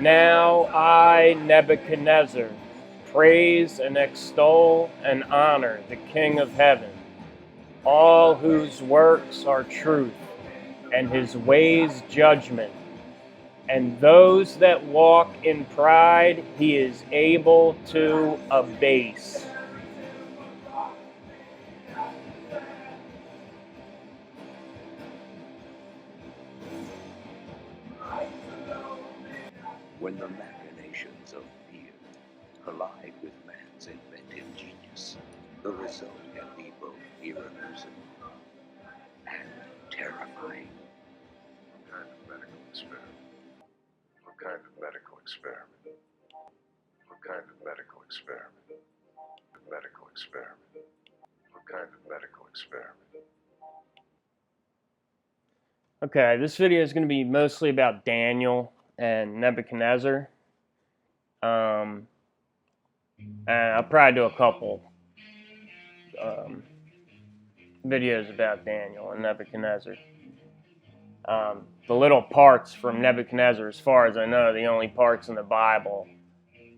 Now I, Nebuchadnezzar, praise and extol and honor the King of heaven, all whose works are truth, and his ways judgment. And those that walk in pride he is able to abase. When the machinations of fear collide with man's inventive genius, the result can be both irreversible and terrifying. What kind of medical experiment? What kind of medical experiment? What kind of medical experiment? Medical experiment. What kind of medical experiment? Okay, this video is going to be mostly about Daniel and Nebuchadnezzar. And I'll probably do a couple videos about Daniel and Nebuchadnezzar. The little parts from Nebuchadnezzar, as far as I know, the only parts in the Bible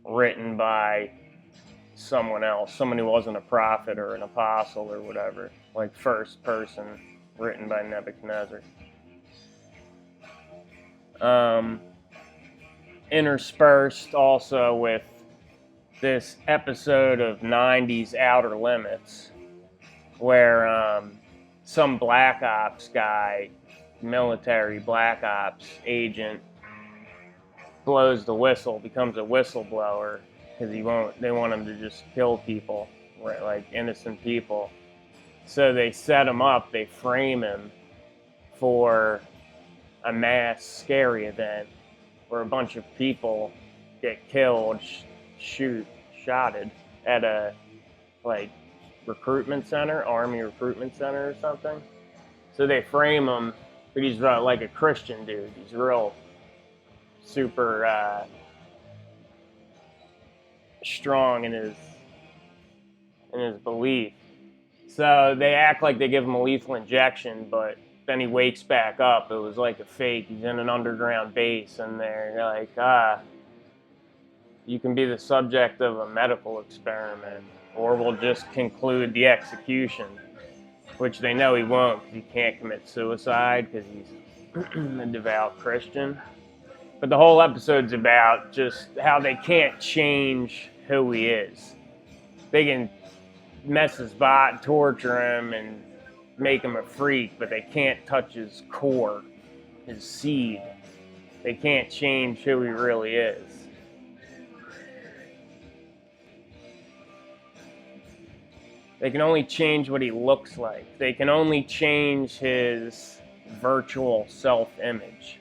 written by someone else, someone who wasn't a prophet or an apostle or whatever, like first person written by Nebuchadnezzar. Interspersed also with this episode of 90s Outer Limits where some Black Ops guy, military Black Ops agent, blows the whistle, becomes a whistleblower because they want him to just kill people, right, like innocent people. So they set him up, they frame him for a mass scary event where a bunch of people get killed, shotted at a recruitment center, army recruitment center or something. So they frame him, but he's like a Christian dude. He's real super strong in his belief. So they act like they give him a lethal injection, but then he wakes back up. It was like a fake. He's in an underground base, and they're like, you can be the subject of a medical experiment, or we'll just conclude the execution, which they know he won't because he can't commit suicide because he's a devout Christian. But the whole episode's about just how they can't change who he is. They can mess his bot, torture him, and make him a freak, but they can't touch his core, his seed. They can't change who he really is. They can only change what he looks like. They can only change his virtual self-image,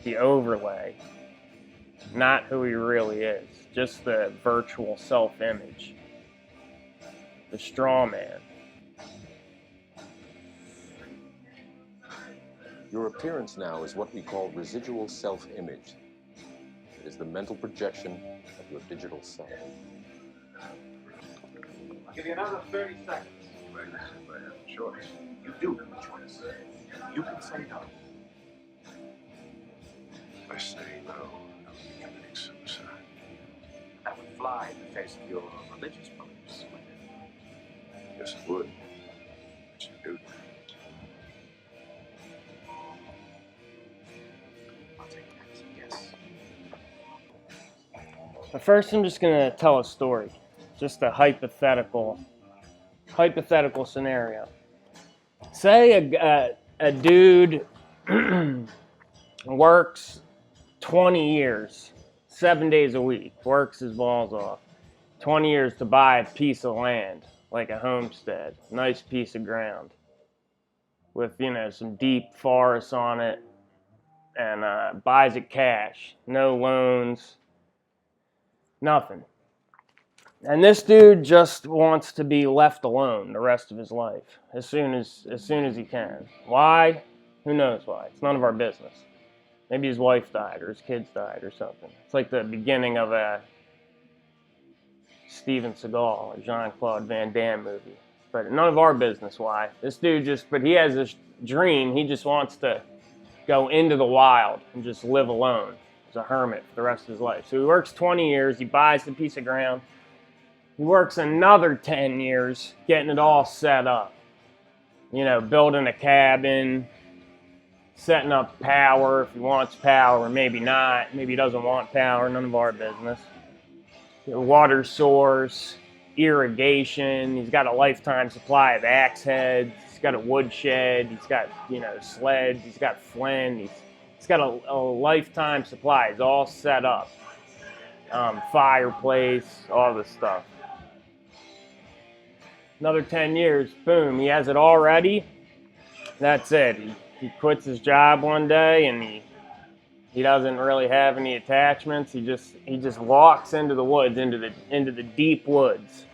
the overlay, not who he really is, just the virtual self-image, the straw man. Your appearance now is what we call residual self-image. It is the mental projection of your digital self. I'll give you another 30 seconds. If I have a choice. You do have a choice. You can say no. If I say no, I would be committing suicide. That would fly in the face of your religious beliefs, wouldn't it? Yes, it would. But you do. I'll take that as a yes. But first, I'm just going to tell a story, just a hypothetical scenario. Say a dude works 20 years, 7 days a week, works his balls off, 20 years to buy a piece of land, like a homestead, nice piece of ground, with, some deep forests on it, and buys it cash, no loans, nothing. And this dude just wants to be left alone the rest of his life, as soon as he can. Why? Who knows why? It's none of our business. Maybe his wife died or his kids died or something. It's like the beginning of a Steven Seagal or Jean-Claude Van Damme movie. But none of our business why. This dude but he has this dream. He just wants to go into the wild and just live alone. as a hermit for the rest of his life. So he works 20 years, he buys the piece of ground, he works another 10 years getting it all set up. You know, building a cabin, setting up power if he wants power, or maybe not. Maybe he doesn't want power, none of our business. Water source, irrigation, he's got a lifetime supply of axe heads, he's got a woodshed, he's got, you know, sleds, he's got flint, he's got a lifetime supply, it's all set up. Fireplace, all this stuff. Another 10 years, boom, he has it all ready. That's it. He quits his job one day and he doesn't really have any attachments. He just walks into the woods, into the deep woods,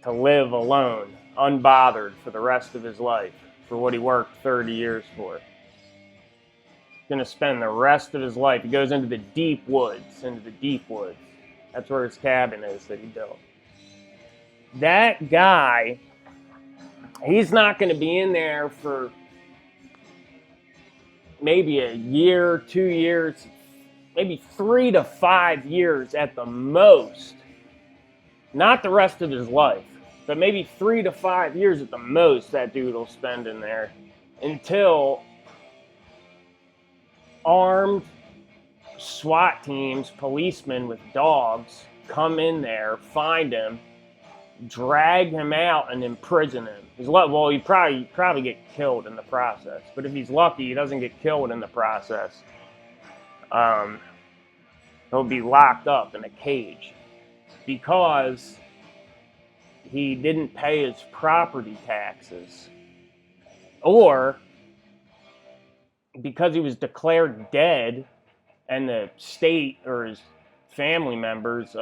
to live alone, unbothered for the rest of his life, for what he worked 30 years for. He's gonna spend the rest of his life. He goes into the deep woods, That's where his cabin is that he built. That guy, he's not gonna be in there for maybe a year, 2 years, maybe 3 to 5 years at the most. Not the rest of his life, but maybe 3 to 5 years at the most that dude will spend in there until armed SWAT teams, policemen with dogs, come in there, find him, drag him out, and imprison him. Well, he'd probably get killed in the process. But if he's lucky, he doesn't get killed in the process. He'll be locked up in a cage because he didn't pay his property taxes, or because he was declared dead and the state or his family members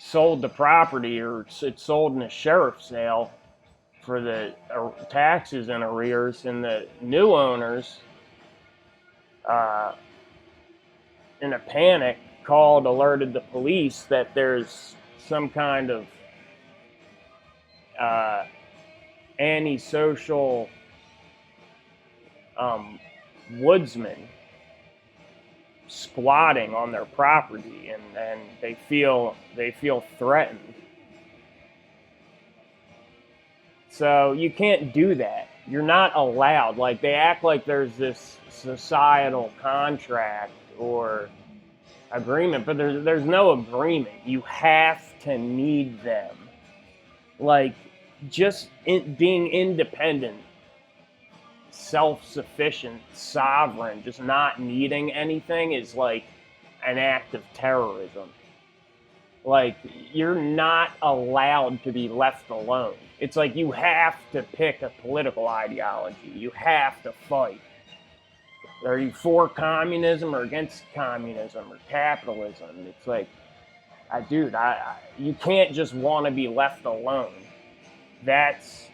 sold the property, or it's sold in a sheriff's sale for the taxes in arrears, and the new owners, in a panic, alerted the police that there's some kind of antisocial woodsman squatting on their property, and they feel threatened. So you can't do that. You're not allowed. Like, they act like there's this societal contract or agreement, but there's no agreement. You have to need them. Like, just being independent, self-sufficient, sovereign, just not needing anything is like an act of terrorism. Like, you're not allowed to be left alone. It's like you have to pick a political ideology. You have to fight. Are you for communism or against communism or capitalism? It's like, dude, you can't just want to be left alone. That's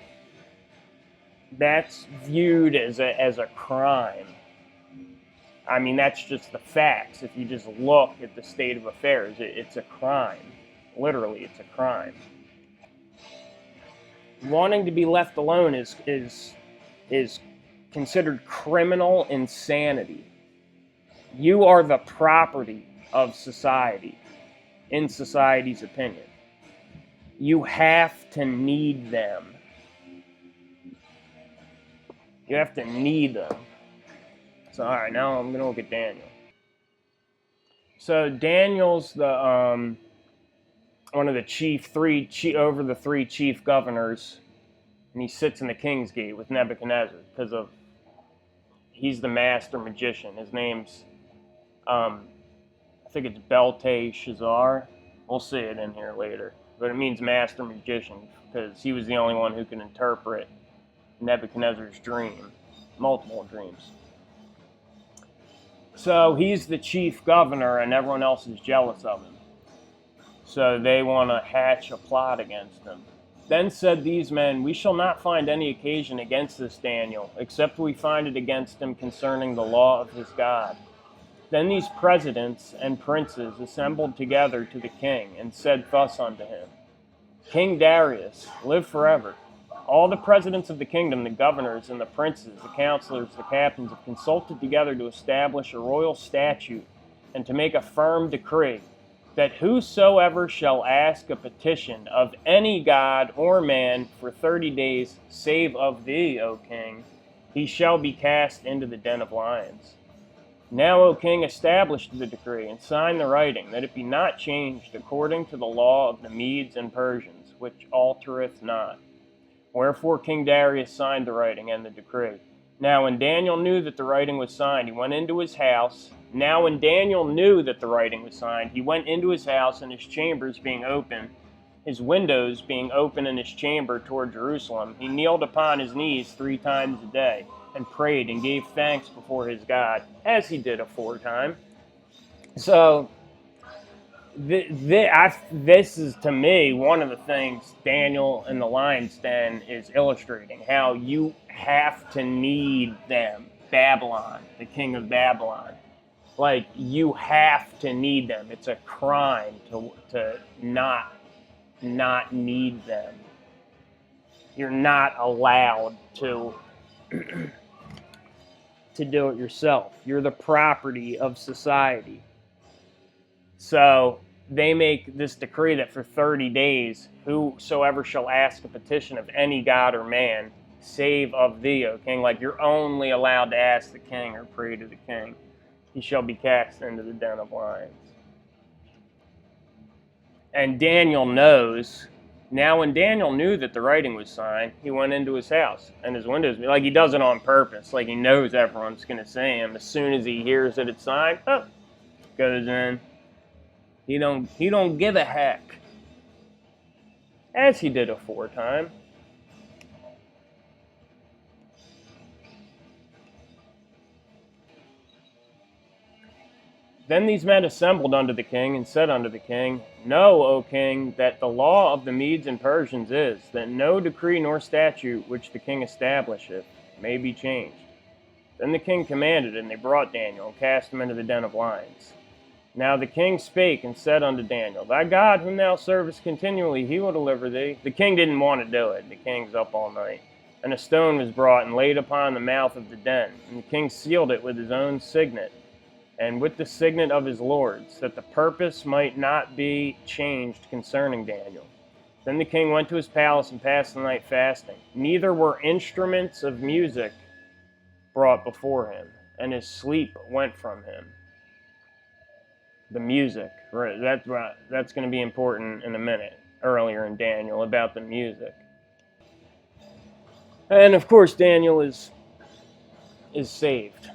viewed as a crime. I mean, that's just the facts. If you just look at the state of affairs, it's a crime. Literally, it's a crime. Wanting to be left alone is considered criminal insanity. You are the property of society, in society's opinion. You have to need them. You have to need them. So, all right, now I'm going to look at Daniel. So Daniel's the one of the over the three chief governors, and he sits in the king's gate with Nebuchadnezzar because he's the master magician. His name's I think it's Belteshazzar. We'll see it in here later, but it means master magician because he was the only one who can interpret Nebuchadnezzar's dream, multiple dreams. So he's the chief governor, and everyone else is jealous of him. So they want to hatch a plot against him. Then said these men, "We shall not find any occasion against this Daniel, except we find it against him concerning the law of his God." Then these presidents and princes assembled together to the king, and said thus unto him, "King Darius, live forever. All the presidents of the kingdom, the governors and the princes, the counselors, the captains, have consulted together to establish a royal statute and to make a firm decree that whosoever shall ask a petition of any god or man for 30 days, save of thee, O king, he shall be cast into the den of lions. Now, O king, establish the decree and sign the writing, that it be not changed according to the law of the Medes and Persians, which altereth not. Wherefore King Darius signed the writing and the decree. Now when Daniel knew that the writing was signed, he went into his house. Now when Daniel knew that the writing was signed, he went into his house, and his chambers being open, his windows being open in his chamber toward Jerusalem, he kneeled upon his knees 3 times a day, and prayed and gave thanks before his God, as he did aforetime. So, this is, to me, one of the things Daniel in the lion's den is illustrating, how you have to need them, Babylon, the king of Babylon. Like, you have to need them. It's a crime to not need them. You're not allowed to do it yourself. You're the property of society. So they make this decree that for 30 days, whosoever shall ask a petition of any god or man, save of thee, O king, like you're only allowed to ask the king or pray to the king, he shall be cast into the den of lions. And Daniel knows. Now when Daniel knew that the writing was signed, he went into his house, and his windows, like he does it on purpose, like he knows everyone's going to see him. As soon as he hears that it's signed, goes in. He don't give a heck, as he did aforetime. Then these men assembled unto the king, and said unto the king, Know, O king, that the law of the Medes and Persians is, that no decree nor statute which the king establisheth may be changed. Then the king commanded, and they brought Daniel, and cast him into the den of lions. Now the king spake, and said unto Daniel, Thy God, whom thou servest continually, he will deliver thee. The king didn't want to do it. The king's up all night. And a stone was brought, and laid upon the mouth of the den. And the king sealed it with his own signet, and with the signet of his lords, that the purpose might not be changed concerning Daniel. Then the king went to his palace and passed the night fasting. Neither were instruments of music brought before him, and his sleep went from him. The music, right? That's going to be important in a minute, earlier in Daniel, about the music. And of course, Daniel is saved.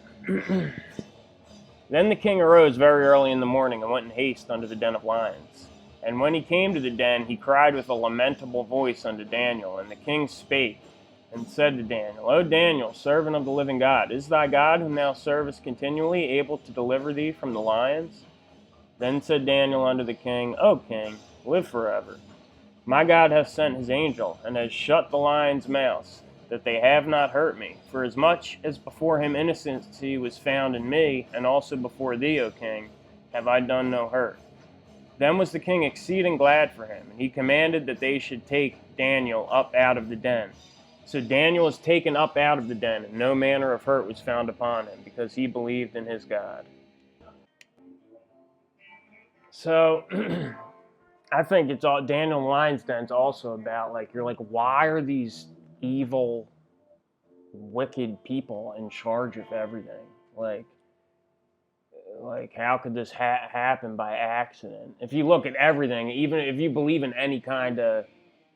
Then the king arose very early in the morning, and went in haste unto the den of lions. And when he came to the den, he cried with a lamentable voice unto Daniel. And the king spake, and said to Daniel, O Daniel, servant of the living God, is thy God, whom thou servest continually, able to deliver thee from the lions? Then said Daniel unto the king, O king, live forever. My God hath sent his angel, and has shut the lions' mouths, that they have not hurt me. For as much as before him innocency was found in me, and also before thee, O king, have I done no hurt. Then was the king exceeding glad for him, and he commanded that they should take Daniel up out of the den. So Daniel was taken up out of the den, and no manner of hurt was found upon him, because he believed in his God. So, I think it's all, Daniel in the lion's den's also about, like, you're like, why are these evil, wicked people in charge of everything? Like how could this happen by accident? If you look at everything, even if you believe in any kind of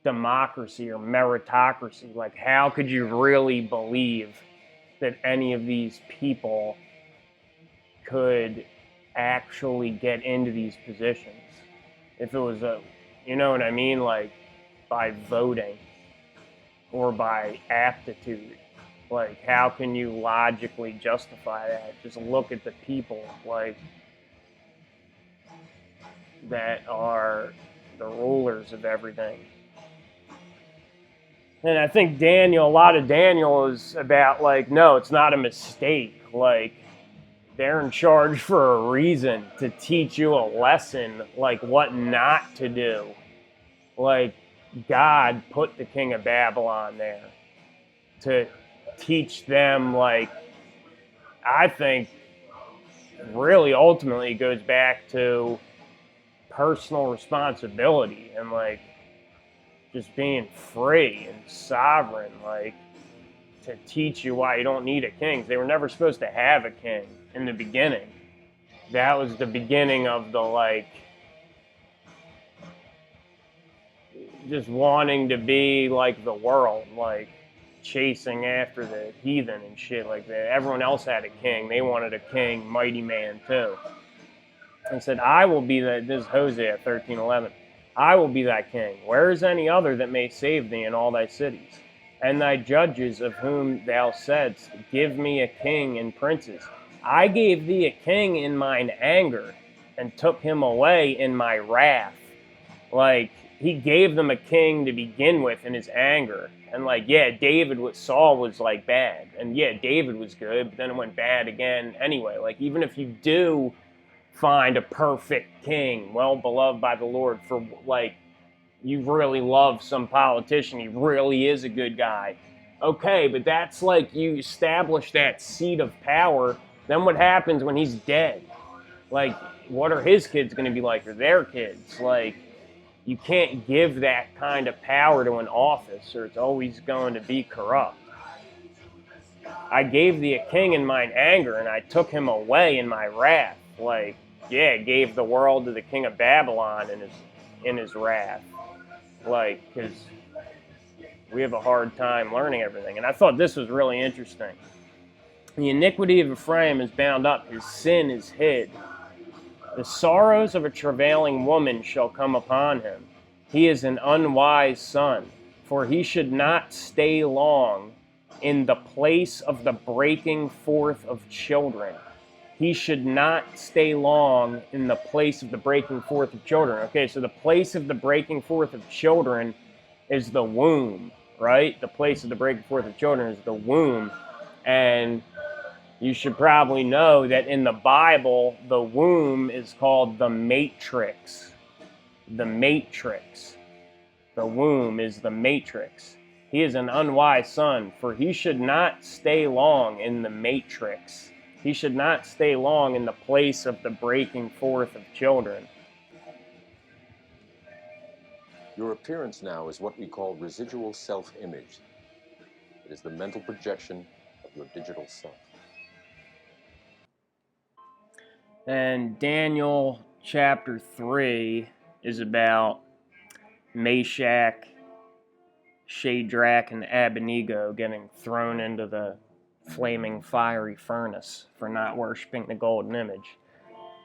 democracy or meritocracy, like how could you really believe that any of these people could actually get into these positions? If it was you know what I mean, like by voting or by aptitude. Like, how can you logically justify that? Just look at the people, like, that are the rulers of everything. And I think a lot of Daniel is about, like, no, it's not a mistake. Like, they're in charge for a reason, to teach you a lesson, like, what not to do. Like, God put the king of Babylon there to teach them, like, I think really ultimately it goes back to personal responsibility and like just being free and sovereign, like to teach you why you don't need a king. They were never supposed to have a king in the beginning. That was the beginning of the like just wanting to be like the world, like chasing after the heathen and shit like that. Everyone else had a king. They wanted a king, mighty man too. And said, I will be that, this is Hosea 13:11. I will be thy king. Where is any other that may save thee in all thy cities? And thy judges of whom thou saidst, give me a king and princes. I gave thee a king in mine anger and took him away in my wrath. Like, he gave them a king to begin with in his anger. And like, yeah, David with Saul was like bad. And yeah, David was good, but then it went bad again anyway. Like, even if you do find a perfect king, well beloved by the Lord, for like, you really love some politician, he really is a good guy. Okay, but that's like, you establish that seat of power. Then what happens when he's dead? Like, what are his kids going to be like, or their kids? Like, you can't give that kind of power to an office, or it's always going to be corrupt. I gave thee a king in mine anger, and I took him away in my wrath. Like, yeah, gave the world to the king of Babylon in his wrath. Like, because we have a hard time learning everything. And I thought this was really interesting. The iniquity of Ephraim is bound up, his sin is hid. The sorrows of a travailing woman shall come upon him. He is an unwise son, for he should not stay long in the place of the breaking forth of children. He should not stay long in the place of the breaking forth of children. Okay, so the place of the breaking forth of children is the womb, right? The place of the breaking forth of children is the womb. And you should probably know that in the Bible, the womb is called the matrix. The matrix. The womb is the matrix. He is an unwise son, for he should not stay long in the matrix. He should not stay long in the place of the breaking forth of children. Your appearance now is what we call residual self-image. It is the mental projection of your digital self. And Daniel chapter 3 is about Meshach, Shadrach, and Abednego getting thrown into the flaming fiery furnace for not worshiping the golden image.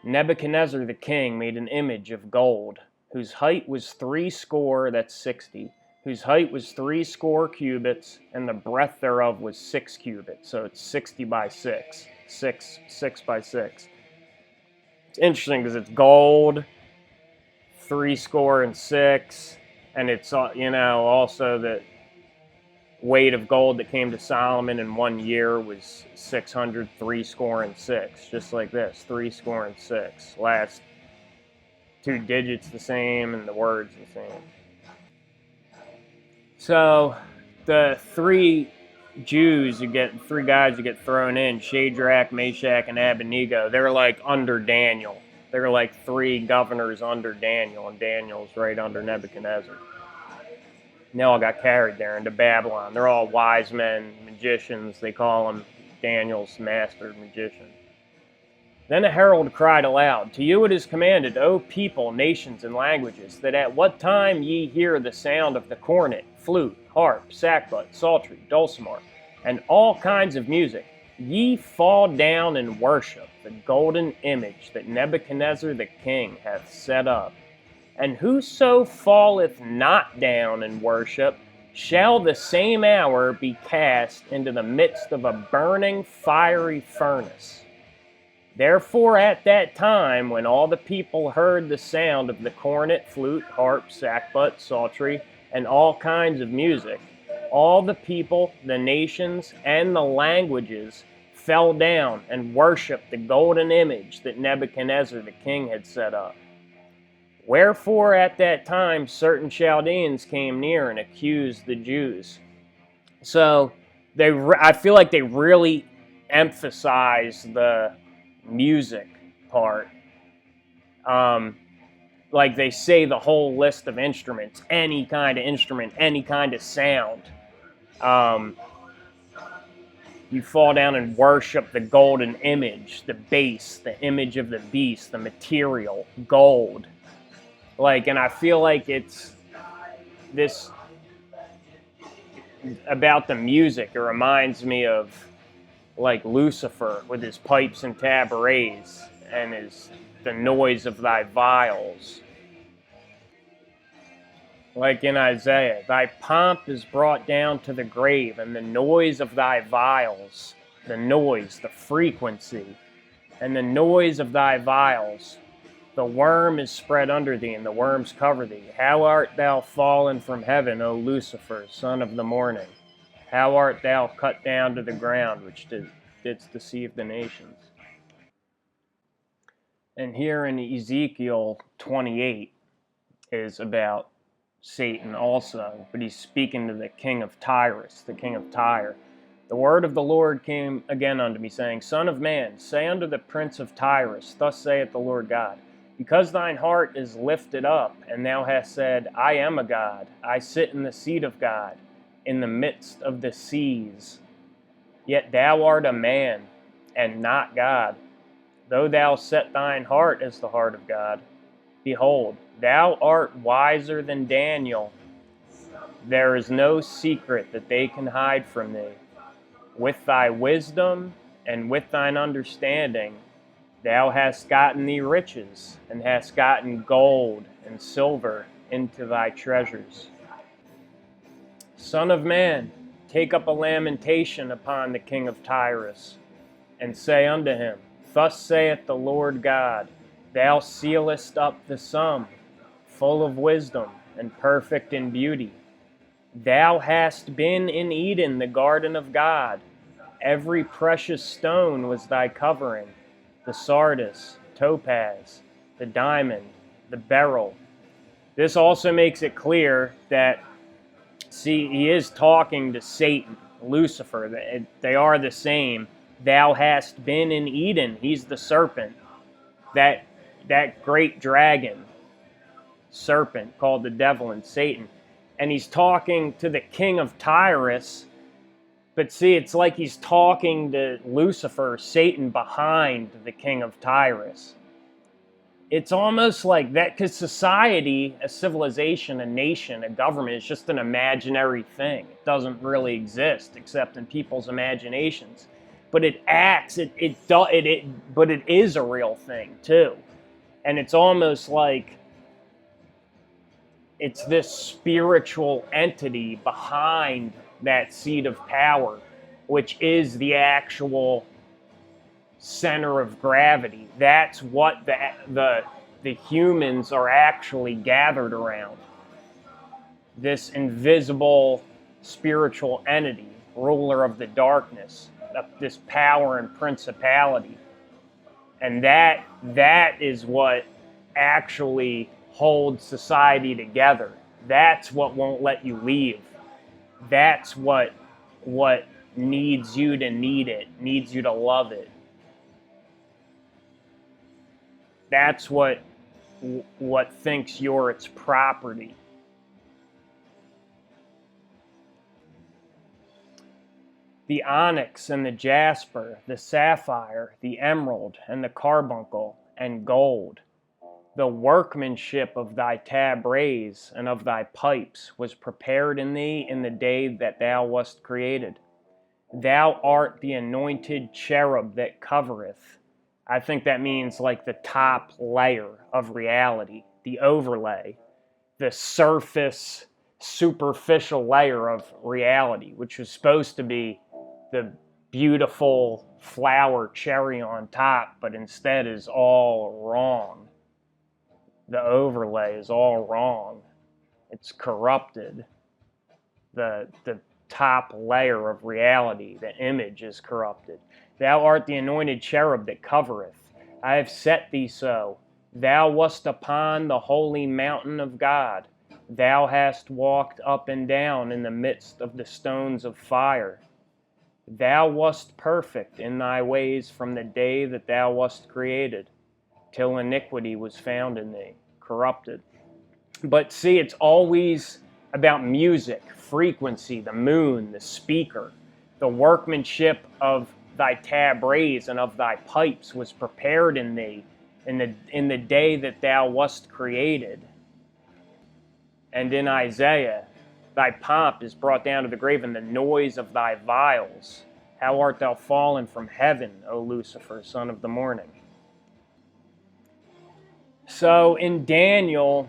Nebuchadnezzar the king made an image of gold, whose height was 60, that's 60, whose height was 60 cubits, and the breadth thereof was 6 cubits. So it's 60 by 6, 6 by 6. It's interesting because it's gold, 66, and it's, you know, also the weight of gold that came to Solomon in 1 year was 666, just like this, 66. Last 2 digits the same and the words the same. So the 3 Jews, three guys who get thrown in, Shadrach, Meshach, and Abednego, they're like under Daniel. They're like 3 governors under Daniel, and Daniel's right under Nebuchadnezzar. They all got carried there into Babylon. They're all wise men, magicians. They call them Daniel's master magician. Then a herald cried aloud, to you it is commanded, O people, nations, and languages, that at what time ye hear the sound of the cornet, flute, harp, sackbut, psaltery, dulcimer, and all kinds of music, ye fall down and worship the golden image that Nebuchadnezzar the king hath set up. And whoso falleth not down and worship shall the same hour be cast into the midst of a burning fiery furnace. Therefore at that time, when all the people heard the sound of the cornet, flute, harp, sackbut, psaltery, and all kinds of music, all the people, the nations, and the languages fell down and worshipped the golden image that Nebuchadnezzar the king had set up. Wherefore at that time certain Chaldeans came near and accused the Jews. So I feel like they really emphasize the music part. Like they say the whole list of instruments, any kind of instrument, any kind of sound. You fall down and worship the golden image, the base, the image of the beast, the material, gold. Like, and I feel like it's this about the music. It reminds me of like Lucifer with his pipes and tabourets and the noise of thy viols. Like in Isaiah, thy pomp is brought down to the grave, and the noise of thy viols, the noise, the frequency, and the noise of thy viols, the worm is spread under thee, and the worms cover thee. How art thou fallen from heaven, O Lucifer, son of the morning? How art thou cut down to the ground, which didst deceive the nations? And here in Ezekiel 28 is about Satan also, but he's speaking to the king of Tyrus, the king of Tyre. The word of the Lord came again unto me, saying, Son of man, say unto the prince of Tyrus, Thus saith the Lord God, because thine heart is lifted up, and thou hast said, I am a God, I sit in the seat of God, in the midst of the seas. Yet thou art a man, and not God. Though thou set thine heart as the heart of God, behold, thou art wiser than Daniel. There is no secret that they can hide from thee. With thy wisdom and with thine understanding, thou hast gotten thee riches, and hast gotten gold and silver into thy treasures. Son of man, take up a lamentation upon the king of Tyrus, and say unto him, Thus saith the Lord God, Thou sealest up the sum, full of wisdom and perfect in beauty. Thou hast been in Eden, the garden of God. Every precious stone was thy covering, the sardius, topaz, the diamond, the beryl. This also makes it clear that, see, he is talking to Satan, Lucifer. They are the same. Thou hast been in Eden. He's the serpent. That great dragon, serpent called the devil and Satan. And he's talking to the king of Tyrus. But see, it's like he's talking to Lucifer, Satan, behind the king of Tyrus. It's almost like that, because society, a civilization, a nation, a government is just an imaginary thing. It doesn't really exist except in people's imaginations. But it acts, but it is a real thing too. And it's almost like it's this spiritual entity behind that seat of power, which is the actual center of gravity. That's what the humans are actually gathered around. This invisible spiritual entity, ruler of the darkness, this power and principality. And that is what actually holds society together. That's what won't let you leave. That's what needs you to need it, needs you to love it. That's what thinks you're its property. The onyx and the jasper, the sapphire, the emerald, and the carbuncle, and gold. The workmanship of thy tabrets and of thy pipes was prepared in thee in the day that thou wast created. Thou art the anointed cherub that covereth. I think that means like the top layer of reality, the overlay, the surface, superficial layer of reality, which was supposed to be the beautiful flower cherry on top, but instead is all wrong. The overlay is all wrong. It's corrupted. The top layer of reality, the image, is corrupted. Thou art the anointed cherub that covereth. I have set thee so. Thou wast upon the holy mountain of God. Thou hast walked up and down in the midst of the stones of fire. Thou wast perfect in thy ways from the day that thou wast created, till iniquity was found in thee, corrupted. But see, it's always about music, frequency, the moon, the speaker. The workmanship of thy tabrets and of thy pipes was prepared in thee in the day that thou wast created. And in Isaiah, thy pomp is brought down to the grave, and the noise of thy viols. How art thou fallen from heaven, O Lucifer, son of the morning? So in Daniel,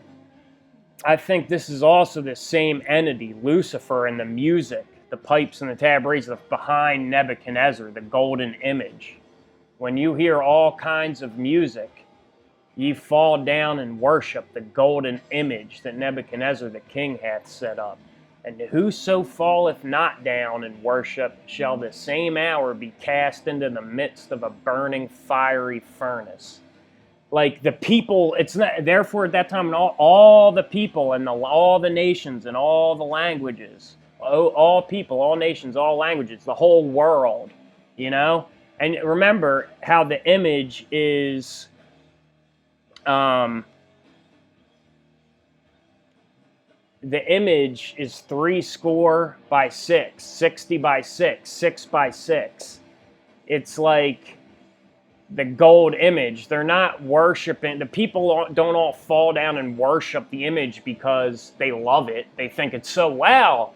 I think this is also the same entity, Lucifer, and the music, the pipes and the tabrets behind Nebuchadnezzar, the golden image. When you hear all kinds of music, ye fall down and worship the golden image that Nebuchadnezzar the king hath set up. And whoso falleth not down and worship shall the same hour be cast into the midst of a burning fiery furnace. Like the people, it's not, therefore at that time, all the people and all the nations and all the languages, all people, all nations, all languages, the whole world, you know? And remember how the image is, the image is 60 by 6, 60 by 6, 6 by 6. It's like the gold image. They're not worshiping, the people don't all fall down and worship the image because they love it. They think it's so, wow,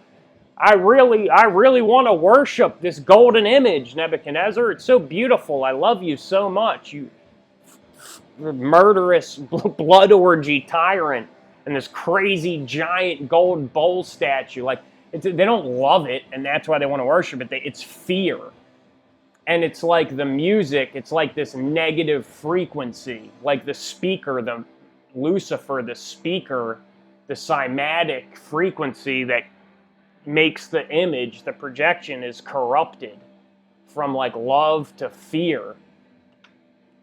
I really want to worship this golden image, Nebuchadnezzar. It's so beautiful. I love you so much, you murderous blood orgy tyrant, and this crazy giant gold bowl statue. Like, they don't love it, and that's why they want to worship it. It's fear. And it's like the music, it's like this negative frequency, like the speaker, the Lucifer, the speaker, the cymatic frequency that makes the image, the projection is corrupted from like love to fear.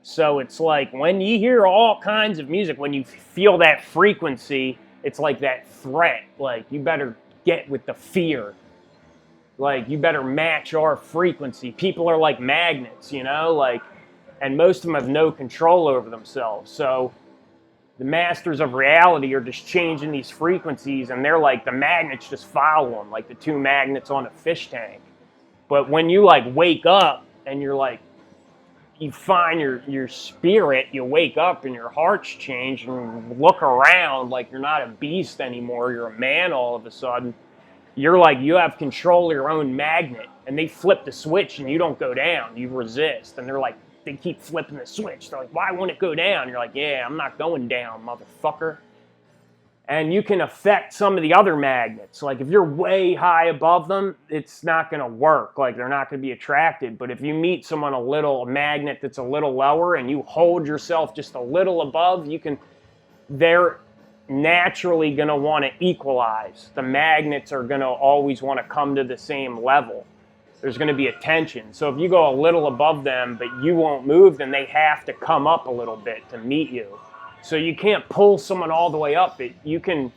So it's like when you hear all kinds of music, when you feel that frequency, it's like that threat, like you better get with the fear. Like, you better match our frequency. People are like magnets, you know? Like, and most of them have no control over themselves. So the masters of reality are just changing these frequencies, and they're like, the magnets just follow them, like the two magnets on a fish tank. But when you, like, wake up, and you're like, you find your spirit, you wake up, and your heart's changed, and you look around like you're not a beast anymore, you're a man all of a sudden. You're like, you have control of your own magnet, and they flip the switch and you don't go down, you resist. And they're like, they keep flipping the switch. They're like, why won't it go down? You're like, yeah, I'm not going down, motherfucker. And you can affect some of the other magnets. Like if you're way high above them, it's not going to work. Like they're not going to be attracted. But if you meet someone a magnet that's a little lower, and you hold yourself just a little above, they're naturally going to want to equalize. The magnets are going to always want to come to the same level. There's going to be a tension. So if you go a little above them, but you won't move, then they have to come up a little bit to meet you. So you can't pull someone all the way up. You can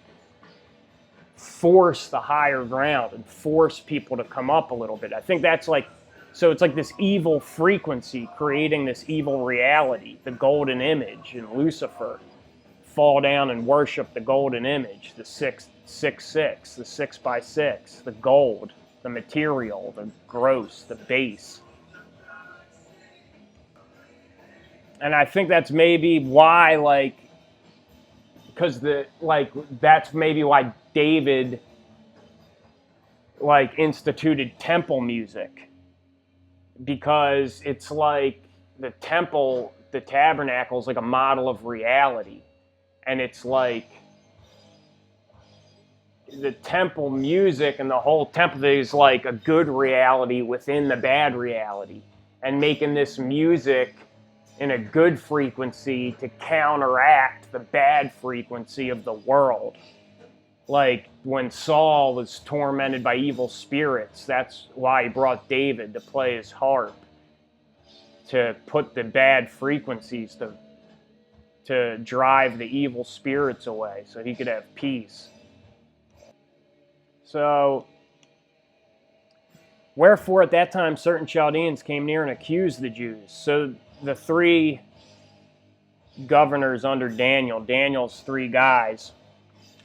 force the higher ground and force people to come up a little bit. I think that's like, so it's like this evil frequency creating this evil reality, the golden image in Lucifer. Fall down and worship the golden image, the 666, the 6 by 6, the gold, the material, the gross, the base. And I think that's maybe why, like, because that's maybe why David, like, instituted temple music. Because it's like the temple, the tabernacle is like a model of reality. And it's like the temple music and the whole temple is like a good reality within the bad reality. And making this music in a good frequency to counteract the bad frequency of the world. Like when Saul was tormented by evil spirits, that's why he brought David to play his harp. To put the bad frequencies, to to drive the evil spirits away so he could have peace. So, wherefore at that time certain Chaldeans came near and accused the Jews. So the three governors under Daniel, Daniel's three guys,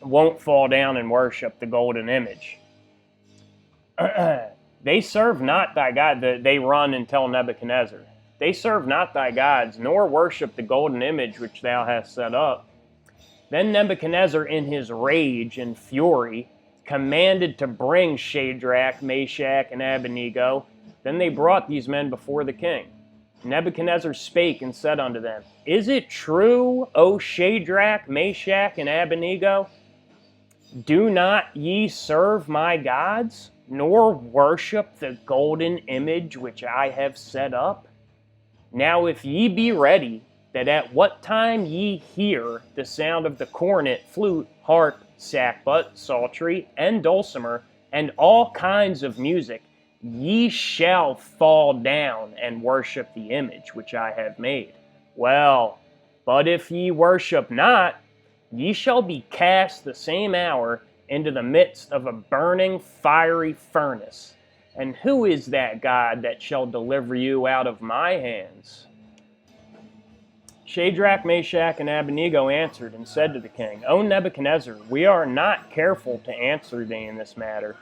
won't fall down and worship the golden image. They serve not thy God. They run and tell Nebuchadnezzar, they serve not thy gods, nor worship the golden image which thou hast set up. Then Nebuchadnezzar, in his rage and fury, commanded to bring Shadrach, Meshach, and Abednego. Then they brought these men before the king. Nebuchadnezzar spake and said unto them, Is it true, O Shadrach, Meshach, and Abednego? Do not ye serve my gods, nor worship the golden image which I have set up? Now if ye be ready, that at what time ye hear the sound of the cornet, flute, harp, sackbut, psaltery, and dulcimer, and all kinds of music, ye shall fall down and worship the image which I have made. Well, but if ye worship not, ye shall be cast the same hour into the midst of a burning fiery furnace. And who is that God that shall deliver you out of my hands? Shadrach, Meshach, and Abednego answered and said to the king, O Nebuchadnezzar, we are not careful to answer thee in this matter.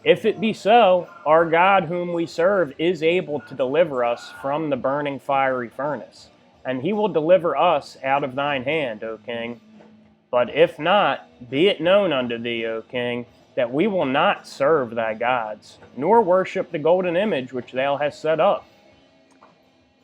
If it be so, our God whom we serve is able to deliver us from the burning fiery furnace, and he will deliver us out of thine hand, O king. But if not, be it known unto thee, O king, that we will not serve thy gods, nor worship the golden image which thou hast set up.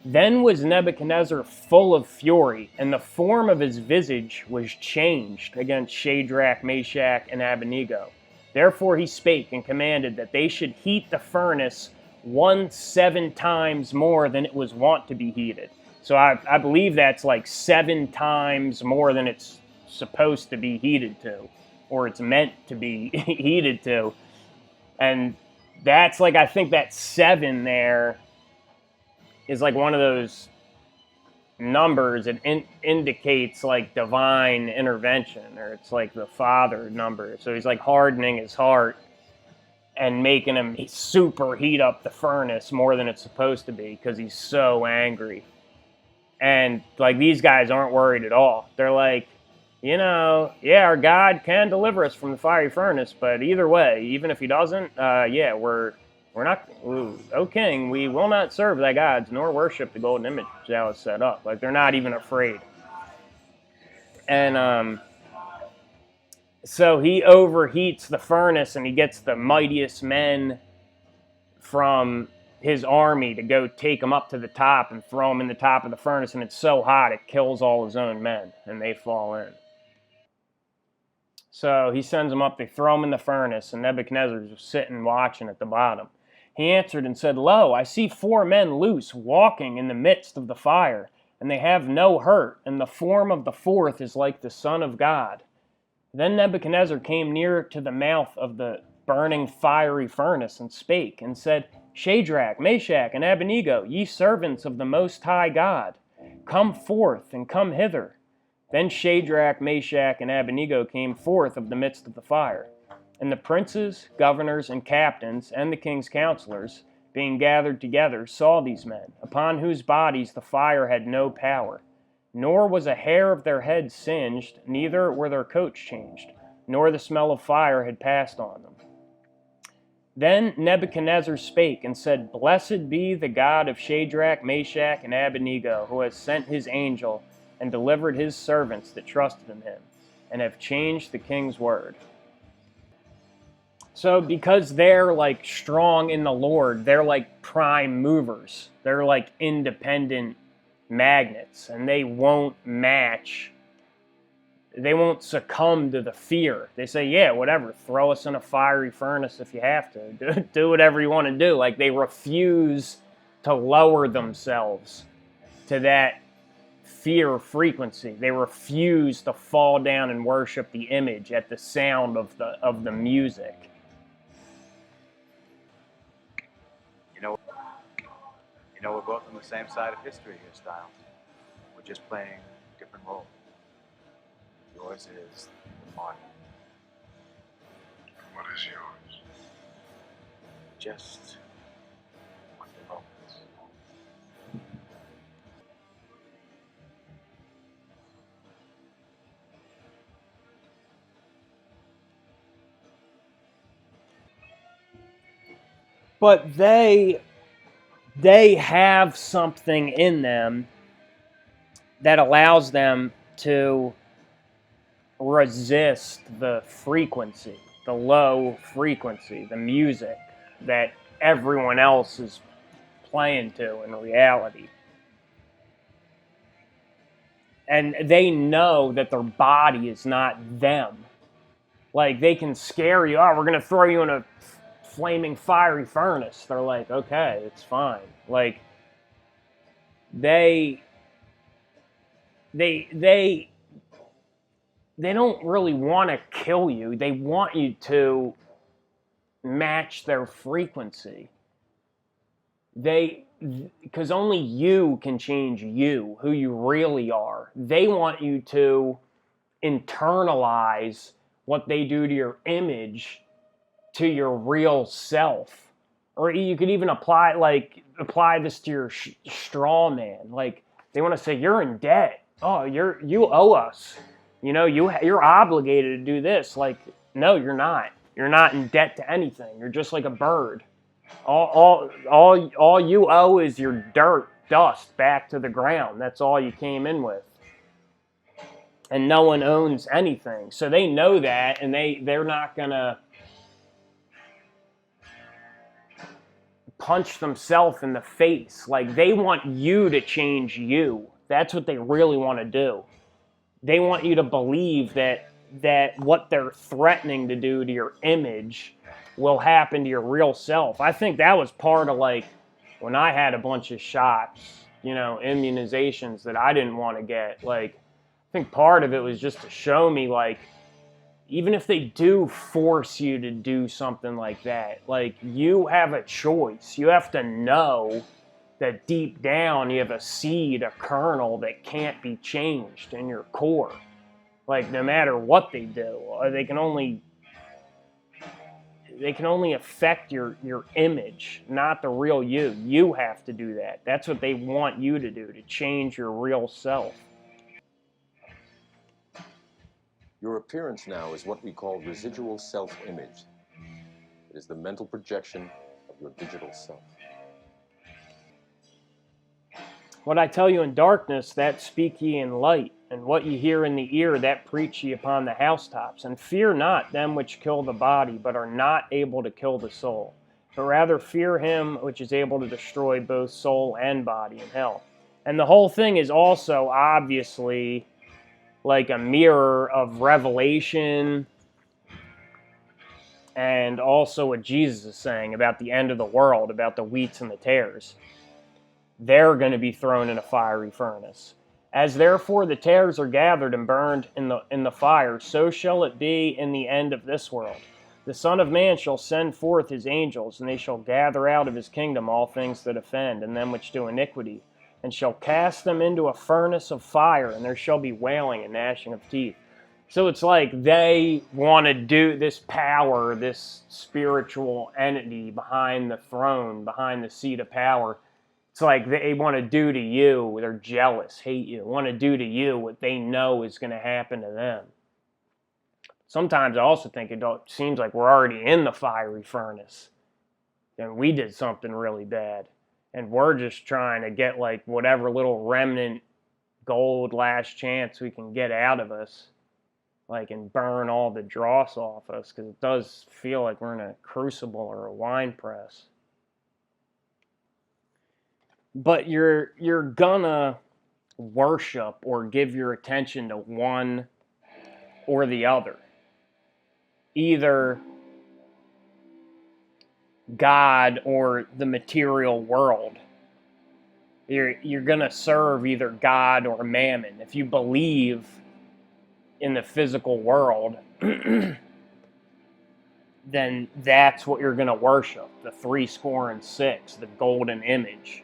Then was Nebuchadnezzar full of fury, and the form of his visage was changed against Shadrach, Meshach, and Abednego. Therefore he spake and commanded that they should heat the furnace 7 times more than it was wont to be heated. So I believe that's like 7 times more than it's supposed to be heated to, or it's meant to be heated to. And that's like, I think that 7 there is like one of those numbers that indicates like divine intervention, or it's like the Father number. So he's like hardening his heart and making him super heat up the furnace more than it's supposed to be because he's so angry. And like these guys aren't worried at all. They're like, you know, yeah, our God can deliver us from the fiery furnace, but either way, even if he doesn't, yeah, we're not, O king, we will not serve thy gods, nor worship the golden image which thou hast set up. Like, they're not even afraid. And so he overheats the furnace, and he gets the mightiest men from his army to go take him up to the top and throw him in the top of the furnace, and it's so hot it kills all his own men, and they fall in. So he sends them up, they throw him in the furnace, and Nebuchadnezzar is just sitting watching at the bottom. He answered and said, Lo, I see 4 men loose, walking in the midst of the fire, and they have no hurt, and the form of the 4th is like the Son of God. Then Nebuchadnezzar came near to the mouth of the burning fiery furnace, and spake, and said, Shadrach, Meshach, and Abednego, ye servants of the Most High God, come forth, and come hither. Then Shadrach, Meshach, and Abednego came forth of the midst of the fire. And the princes, governors, and captains, and the king's counselors, being gathered together, saw these men, upon whose bodies the fire had no power, nor was a hair of their heads singed, neither were their coats changed, nor the smell of fire had passed on them. Then Nebuchadnezzar spake and said, Blessed be the God of Shadrach, Meshach, and Abednego, who has sent his angel and delivered his servants that trusted in him, and have changed the king's word. So because they're like strong in the Lord, they're like prime movers. They're like independent magnets, and they won't match. They won't succumb to the fear. They say, yeah, whatever, throw us in a fiery furnace if you have to. Do whatever you want to do. Like, they refuse to lower themselves to that fear frequency. They refuse to fall down and worship the image at the sound of the music. You know, we're both on the same side of history here, Styles. We're just playing different role. Yours is the body. What is yours? Just what the moments. But they have something in them that allows them to resist the frequency, the low frequency, the music that everyone else is playing to in reality. And they know that their body is not them. Like, they can scare you. Oh, we're going to throw you in a flaming fiery furnace. They're like, okay, it's fine. Like, they don't really want to kill you. They want you to match their frequency. Because only you can change you, who you really are. They want you to internalize what they do to your image to your real self. Or you could even apply this to your straw man. Like, they want to say, you're in debt. Oh, you owe us. You know, you're obligated to do this. Like, no, you're not. You're not in debt to anything. You're just like a bird. All you owe is your dirt, dust back to the ground. That's all you came in with. And no one owns anything. So they know that, and they're not gonna punch themselves in the face. Like, they want you to change you. That's what they really want to do. They want you to believe that what they're threatening to do to your image will happen to your real self. I think that was part of, like, when I had a bunch of shots, you know, immunizations that I didn't want to get. Like, I think part of it was just to show me, like, even if they do force you to do something like that, like, you have a choice. You have to know that deep down you have a seed, a kernel that can't be changed in your core. Like, no matter what they do, they can only affect your image, not the real you. You have to do that. That's what they want you to do, to change your real self. Your appearance now is what we call residual self-image. It is the mental projection of your digital self. What I tell you in darkness, that speak ye in light, and what ye hear in the ear, that preach ye upon the housetops. And fear not them which kill the body, but are not able to kill the soul, but rather fear him which is able to destroy both soul and body in hell. And the whole thing is also obviously like a mirror of Revelation, and also what Jesus is saying about the end of the world, about the wheats and the tares. They're going to be thrown in a fiery furnace. As therefore the tares are gathered and burned in the fire, so shall it be in the end of this world. The Son of Man shall send forth his angels, and they shall gather out of his kingdom all things that offend, and them which do iniquity, and shall cast them into a furnace of fire, and there shall be wailing and gnashing of teeth. So it's like they want to do this power, this spiritual entity behind the throne, behind the seat of power. It's like they want to do to you, they're jealous, hate you, want to do to you what they know is going to happen to them. Sometimes I also think it seems like we're already in the fiery furnace, and we did something really bad, and we're just trying to get like whatever little remnant gold last chance we can get out of us, like, and burn all the dross off us, because it does feel like we're in a crucible or a wine press. But you're gonna worship or give your attention to one or the other. Either God or the material world. You're gonna serve either God or mammon. If you believe in the physical world, then that's what you're gonna worship. The 76, the golden image.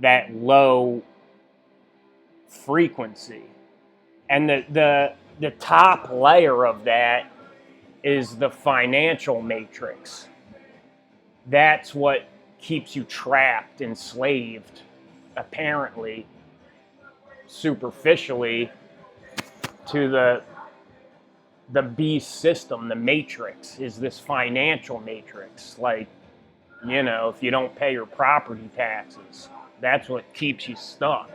That low frequency. And the top layer of that is the financial matrix. That's what keeps you trapped, enslaved, apparently, superficially, to the beast system. The matrix is this financial matrix. Like, you know, if you don't pay your property taxes, that's what keeps you stuck.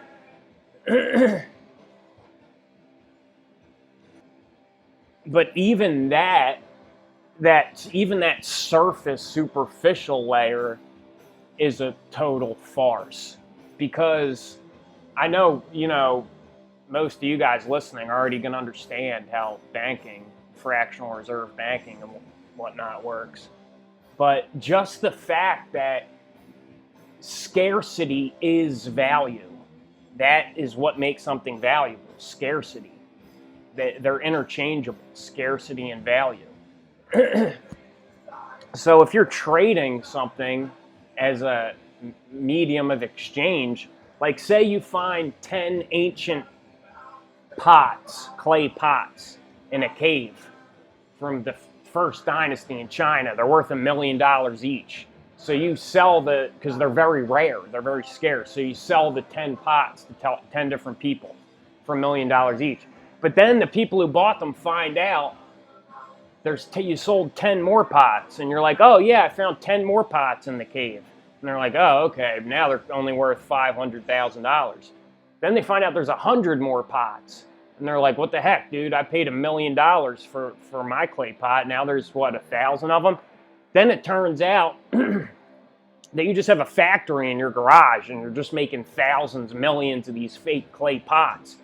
But even that surface, superficial layer is a total farce, because I know, you know, most of you guys listening are already going to understand how banking, fractional reserve banking and whatnot works. But just the fact that scarcity is value, that is what makes something valuable, scarcity. They're interchangeable, scarcity and value. So if you're trading something as a medium of exchange, like say you find 10 ancient pots, clay pots, in a cave from the first dynasty in China. They're worth $1 million each. So you sell because they're very rare, they're very scarce. So you sell the 10 pots to 10 different people for $1 million each. But then the people who bought them find out you sold 10 more pots, and you're like, oh yeah, I found 10 more pots in the cave. And they're like, oh, okay, now they're only worth $500,000. Then they find out there's 100 more pots. And they're like, what the heck, dude? I paid $1 million for my clay pot. Now there's, what, 1,000 of them? Then it turns out that you just have a factory in your garage, and you're just making thousands, millions of these fake clay pots.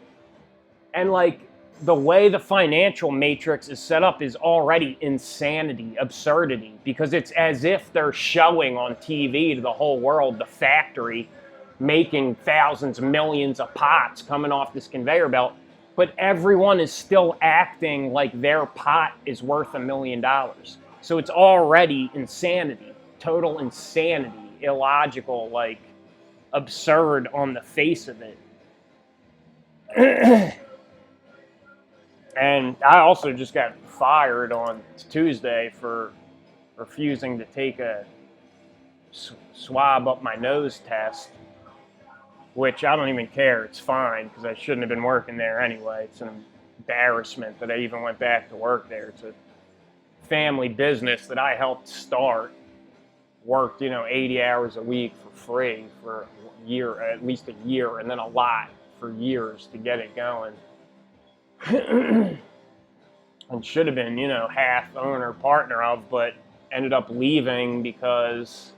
And, like, the way the financial matrix is set up is already insanity, absurdity, because it's as if they're showing on TV to the whole world the factory making thousands, millions of pots coming off this conveyor belt, but everyone is still acting like their pot is worth $1 million. So it's already insanity, total insanity, illogical, like absurd on the face of it. And I also just got fired on Tuesday for refusing to take a swab up my nose test, which I don't even care. It's fine, because I shouldn't have been working there anyway. It's an embarrassment that I even went back to work there. It's a family business that I helped start. Worked, 80 hours a week for free for a year, at least a year, and then a lot for years to get it going. And should have been, half owner, partner of, but ended up leaving because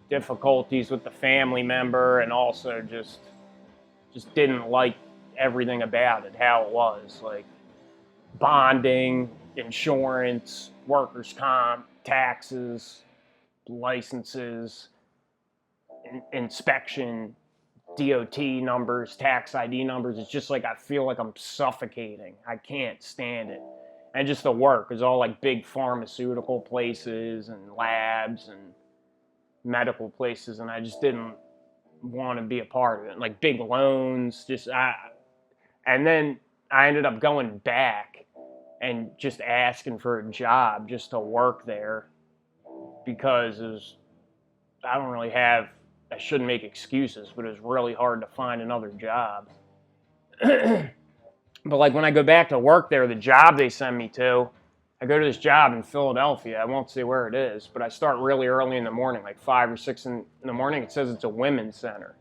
difficulties with the family member, and also just didn't like everything about it, how it was, like bonding, insurance, workers' comp, taxes, licenses, inspection, DOT numbers, tax ID numbers. It's just like I feel like I'm suffocating. I can't stand it. And just the work is all like big pharmaceutical places and labs and medical places, and I just didn't want to be a part of it. Like big loans, and then I ended up going back and just asking for a job just to work there, because I shouldn't make excuses, but it was really hard to find another job. But like when I go back to work there, the job they send me to, I go to this job in Philadelphia. I won't say where it is, but I start really early in the morning, like 5 or 6 in the morning. It says it's a women's center.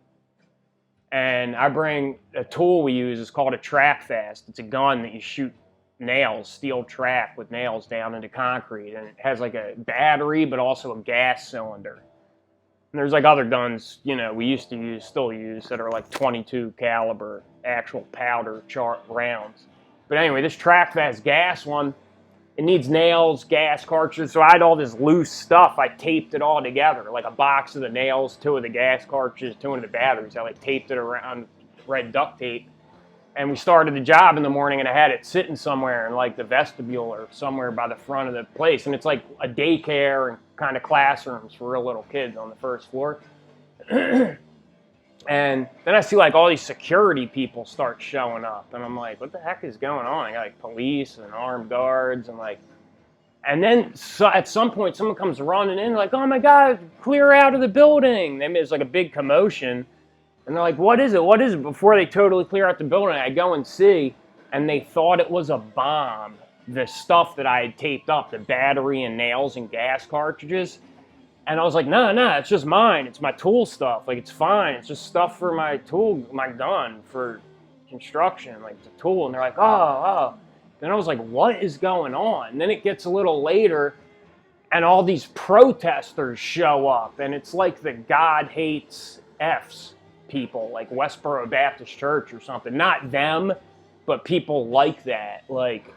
And I bring a tool we use. It's called a track fast. It's a gun that you shoot nails, steel track with nails down into concrete. And it has like a battery, but also a gas cylinder. And there's like other guns, we used to use, still use, that are like 22 caliber, actual powder rounds. But anyway, this track fast gas one, it needs nails, gas cartridges. So I had all this loose stuff. I taped it all together, like a box of the nails, 2 of the gas cartridges, 2 of the batteries. I like taped it around red duct tape. And we started the job in the morning, and I had it sitting somewhere in like the vestibule or somewhere by the front of the place. And it's like a daycare and kind of classrooms for real little kids on the first floor. And then I see like all these security people start showing up, and I'm like, what the heck is going on? I got like police and armed guards and like, and then at some point someone comes running in like, oh my God, clear out of the building. Then there's like a big commotion, and they're like, what is it? What is it? Before they totally clear out the building, I go and see, and they thought it was a bomb. The stuff that I had taped up, the battery and nails and gas cartridges. And I was like, no, it's just mine. It's my tool stuff. Like, it's fine. It's just stuff for my tool, my gun for construction, like the tool. And they're like, oh. Then I was like, what is going on? And then it gets a little later, and all these protesters show up. And it's like the God hates F's people, like Westboro Baptist Church or something. Not them, but people like that. Like,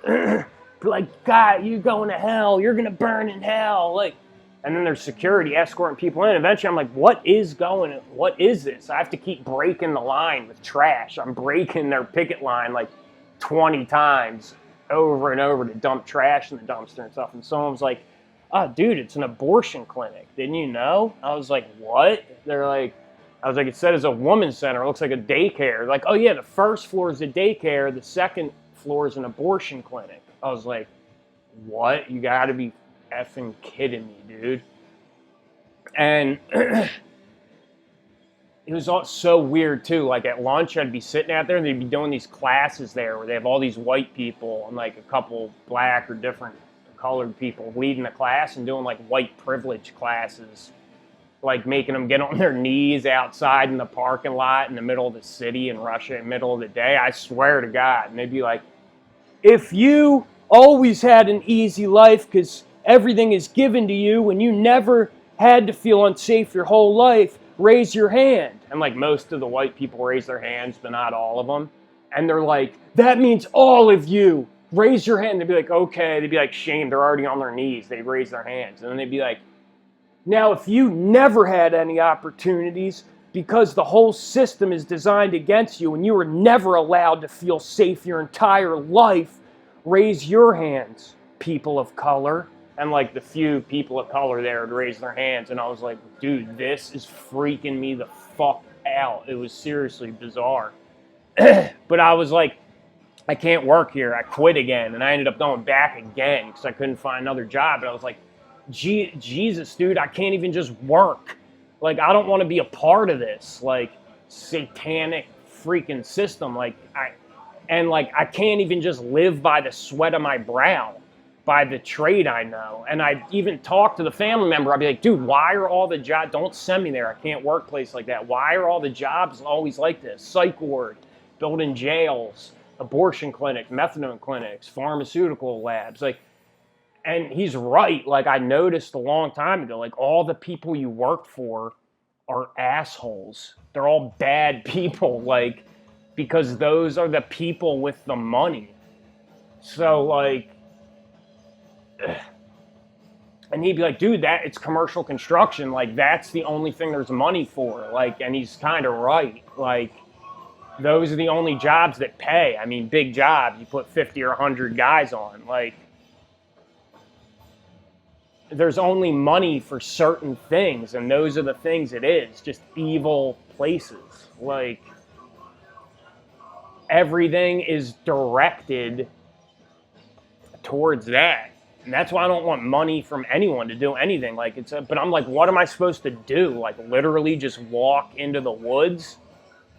like, God, you're going to hell. You're going to burn in hell. Like, and then there's security escorting people in. Eventually, I'm like, what is this? I have to keep breaking the line with trash. I'm breaking their picket line like 20 times over and over to dump trash in the dumpster and stuff. And someone was like, oh, dude, it's an abortion clinic. Didn't you know? I was like, what? They're like, I was like, it said it's a women's center. It looks like a daycare. Like, oh, yeah, the first floor is a daycare. The second floor is an abortion clinic. I was like, what? You got to be effing kidding me, dude. And it was all so weird too. Like at lunch, I'd be sitting out there and they'd be doing these classes there where they have all these white people and like a couple black or different colored people leading the class and doing like white privilege classes, like making them get on their knees outside in the parking lot in the middle of the city in Russia in the middle of the day. I swear to God. And they'd be like, if you always had an easy life because everything is given to you and you never had to feel unsafe your whole life, raise your hand. And like most of the white people raise their hands, but not all of them. And they're like, that means all of you. Raise your hand. They'd be like, okay. They'd be like, shame, they're already on their knees. They'd raise their hands. And then they'd be like, now if you never had any opportunities because the whole system is designed against you and you were never allowed to feel safe your entire life, raise your hands, people of color. And like the few people of color there would raise their hands. And I was like, dude, this is freaking me the fuck out. It was seriously bizarre. But I was like, I can't work here. I quit again. And I ended up going back again because I couldn't find another job. But I was like, Jesus, dude, I can't even just work. Like, I don't want to be a part of this, like, satanic freaking system. Like, I can't even just live by the sweat of my brow, by the trade I know. And I even talked to the family member. I'd be like, dude, why are all the jobs, don't send me there. I can't work a place like that. Why are all the jobs always like this? Psych ward, building jails, abortion clinics, methadone clinics, pharmaceutical labs. Like, and he's right. Like, I noticed a long time ago, like, all the people you work for are assholes. They're all bad people, like, because those are the people with the money. So, like, and he'd be like, dude, it's commercial construction. Like, that's the only thing there's money for. Like, and he's kind of right. Like, those are the only jobs that pay. I mean, big jobs, you put 50 or 100 guys on. Like, there's only money for certain things, and those are the things it is. Just evil places. Like, everything is directed towards that. And that's why I don't want money from anyone to do anything. Like, but I'm like, what am I supposed to do? Like, literally just walk into the woods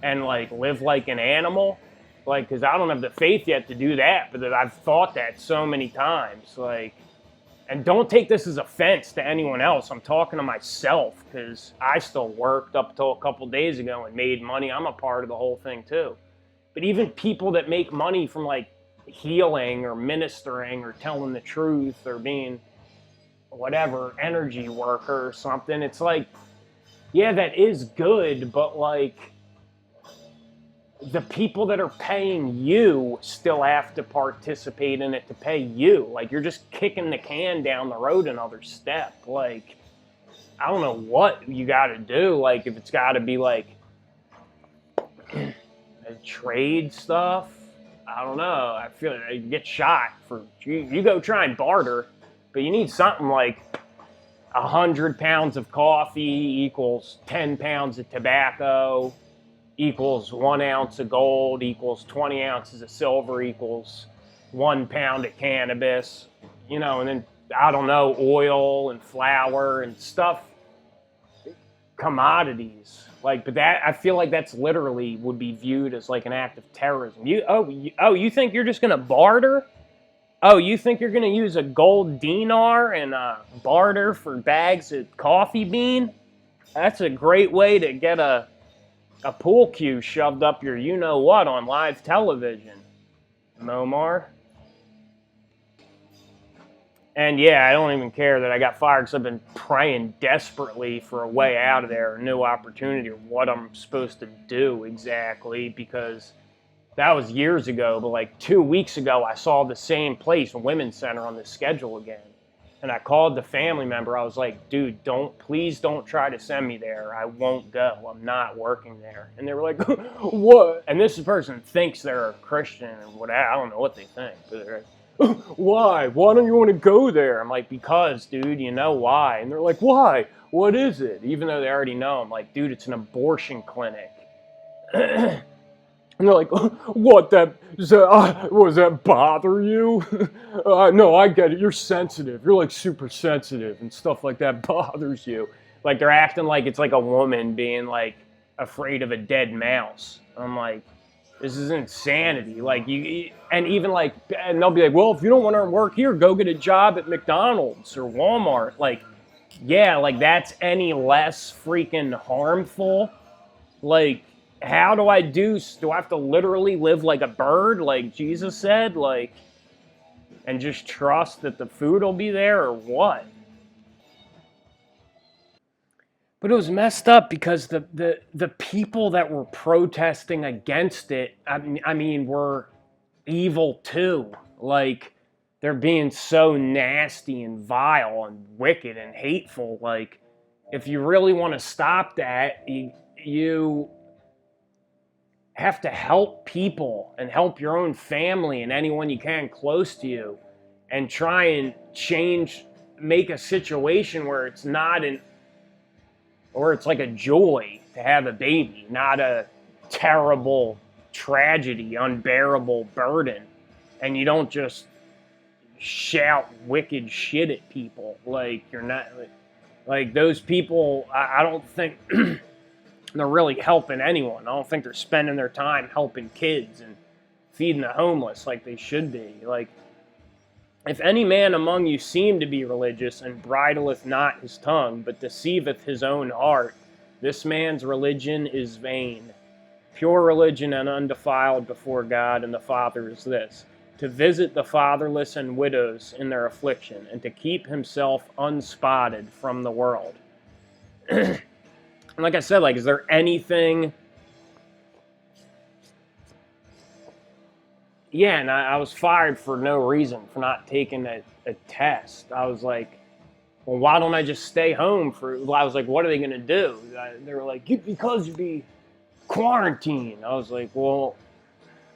and like live like an animal? Like, because I don't have the faith yet to do that, but I've thought that so many times. Like, and don't take this as offense to anyone else. I'm talking to myself because I still worked up until a couple days ago and made money. I'm a part of the whole thing too. But even people that make money from like healing or ministering or telling the truth or being whatever, energy worker or something, it's like, yeah, that is good, but like, the people that are paying you still have to participate in it to pay you. Like, you're just kicking the can down the road another step. Like, I don't know what you got to do. Like, if it's got to be like trade stuff, I don't know. I feel like you get shot for you go try and barter, but you need something like 100 pounds of coffee equals 10 pounds of tobacco. equals 1 ounce of gold equals 20 ounces of silver equals 1 pound of cannabis, you know, and then, I don't know, oil and flour and stuff, commodities. Like, but that, I feel like that's literally would be viewed as like an act of terrorism. You think you're just going to barter? Oh, you think you're going to use a gold dinar and barter for bags of coffee bean? That's a great way to get a pool cue shoved up your you-know-what on live television, Momar. And yeah, I don't even care that I got fired because I've been praying desperately for a way out of there, a new opportunity, or what I'm supposed to do exactly, because that was years ago. But like 2 weeks ago, I saw the same place, Women's Center, on the schedule again. And I called the family member. I was like, dude, please don't try to send me there. I won't go. I'm not working there. And they were like, what? And this person thinks they're a Christian or whatever. I don't know what they think. But they're like, why? Why don't you want to go there? I'm like, because, dude, you know why? And they're like, why? What is it? Even though they already know. I'm like, dude, it's an abortion clinic. And they're like, what, does that bother you? No, I get it. You're sensitive. You're like super sensitive and stuff like that bothers you. Like they're acting like it's like a woman being like afraid of a dead mouse. I'm like, this is insanity. Like and even like, and they'll be like, well, if you don't want to work here, go get a job at McDonald's or Walmart. Like, yeah, like that's any less freaking harmful? Like, how do I have to literally live like a bird, like Jesus said, like, and just trust that the food will be there, or what? But it was messed up because the people that were protesting against it, I mean, were evil too. Like, they're being so nasty and vile and wicked and hateful. Like, if you really want to stop that, you have to help people and help your own family and anyone you can close to you, and try and make a situation where it's not or it's like a joy to have a baby, not a terrible tragedy, unbearable burden. And you don't just shout wicked shit at people. Like, you're not, like those people, I don't think they're really helping anyone. I don't think they're spending their time helping kids and feeding the homeless like they should be. Like, if any man among you seem to be religious and bridleth not his tongue, but deceiveth his own heart, this man's religion is vain. Pure religion and undefiled before God and the Father is this: to visit the fatherless and widows in their affliction, and to keep himself unspotted from the world. Like I said, like, is there anything? Yeah, and I was fired for no reason, for not taking a test. I was like, well, why don't I just stay home I was like, what are they going to do? They were like, because you'd be quarantined. I was like, well,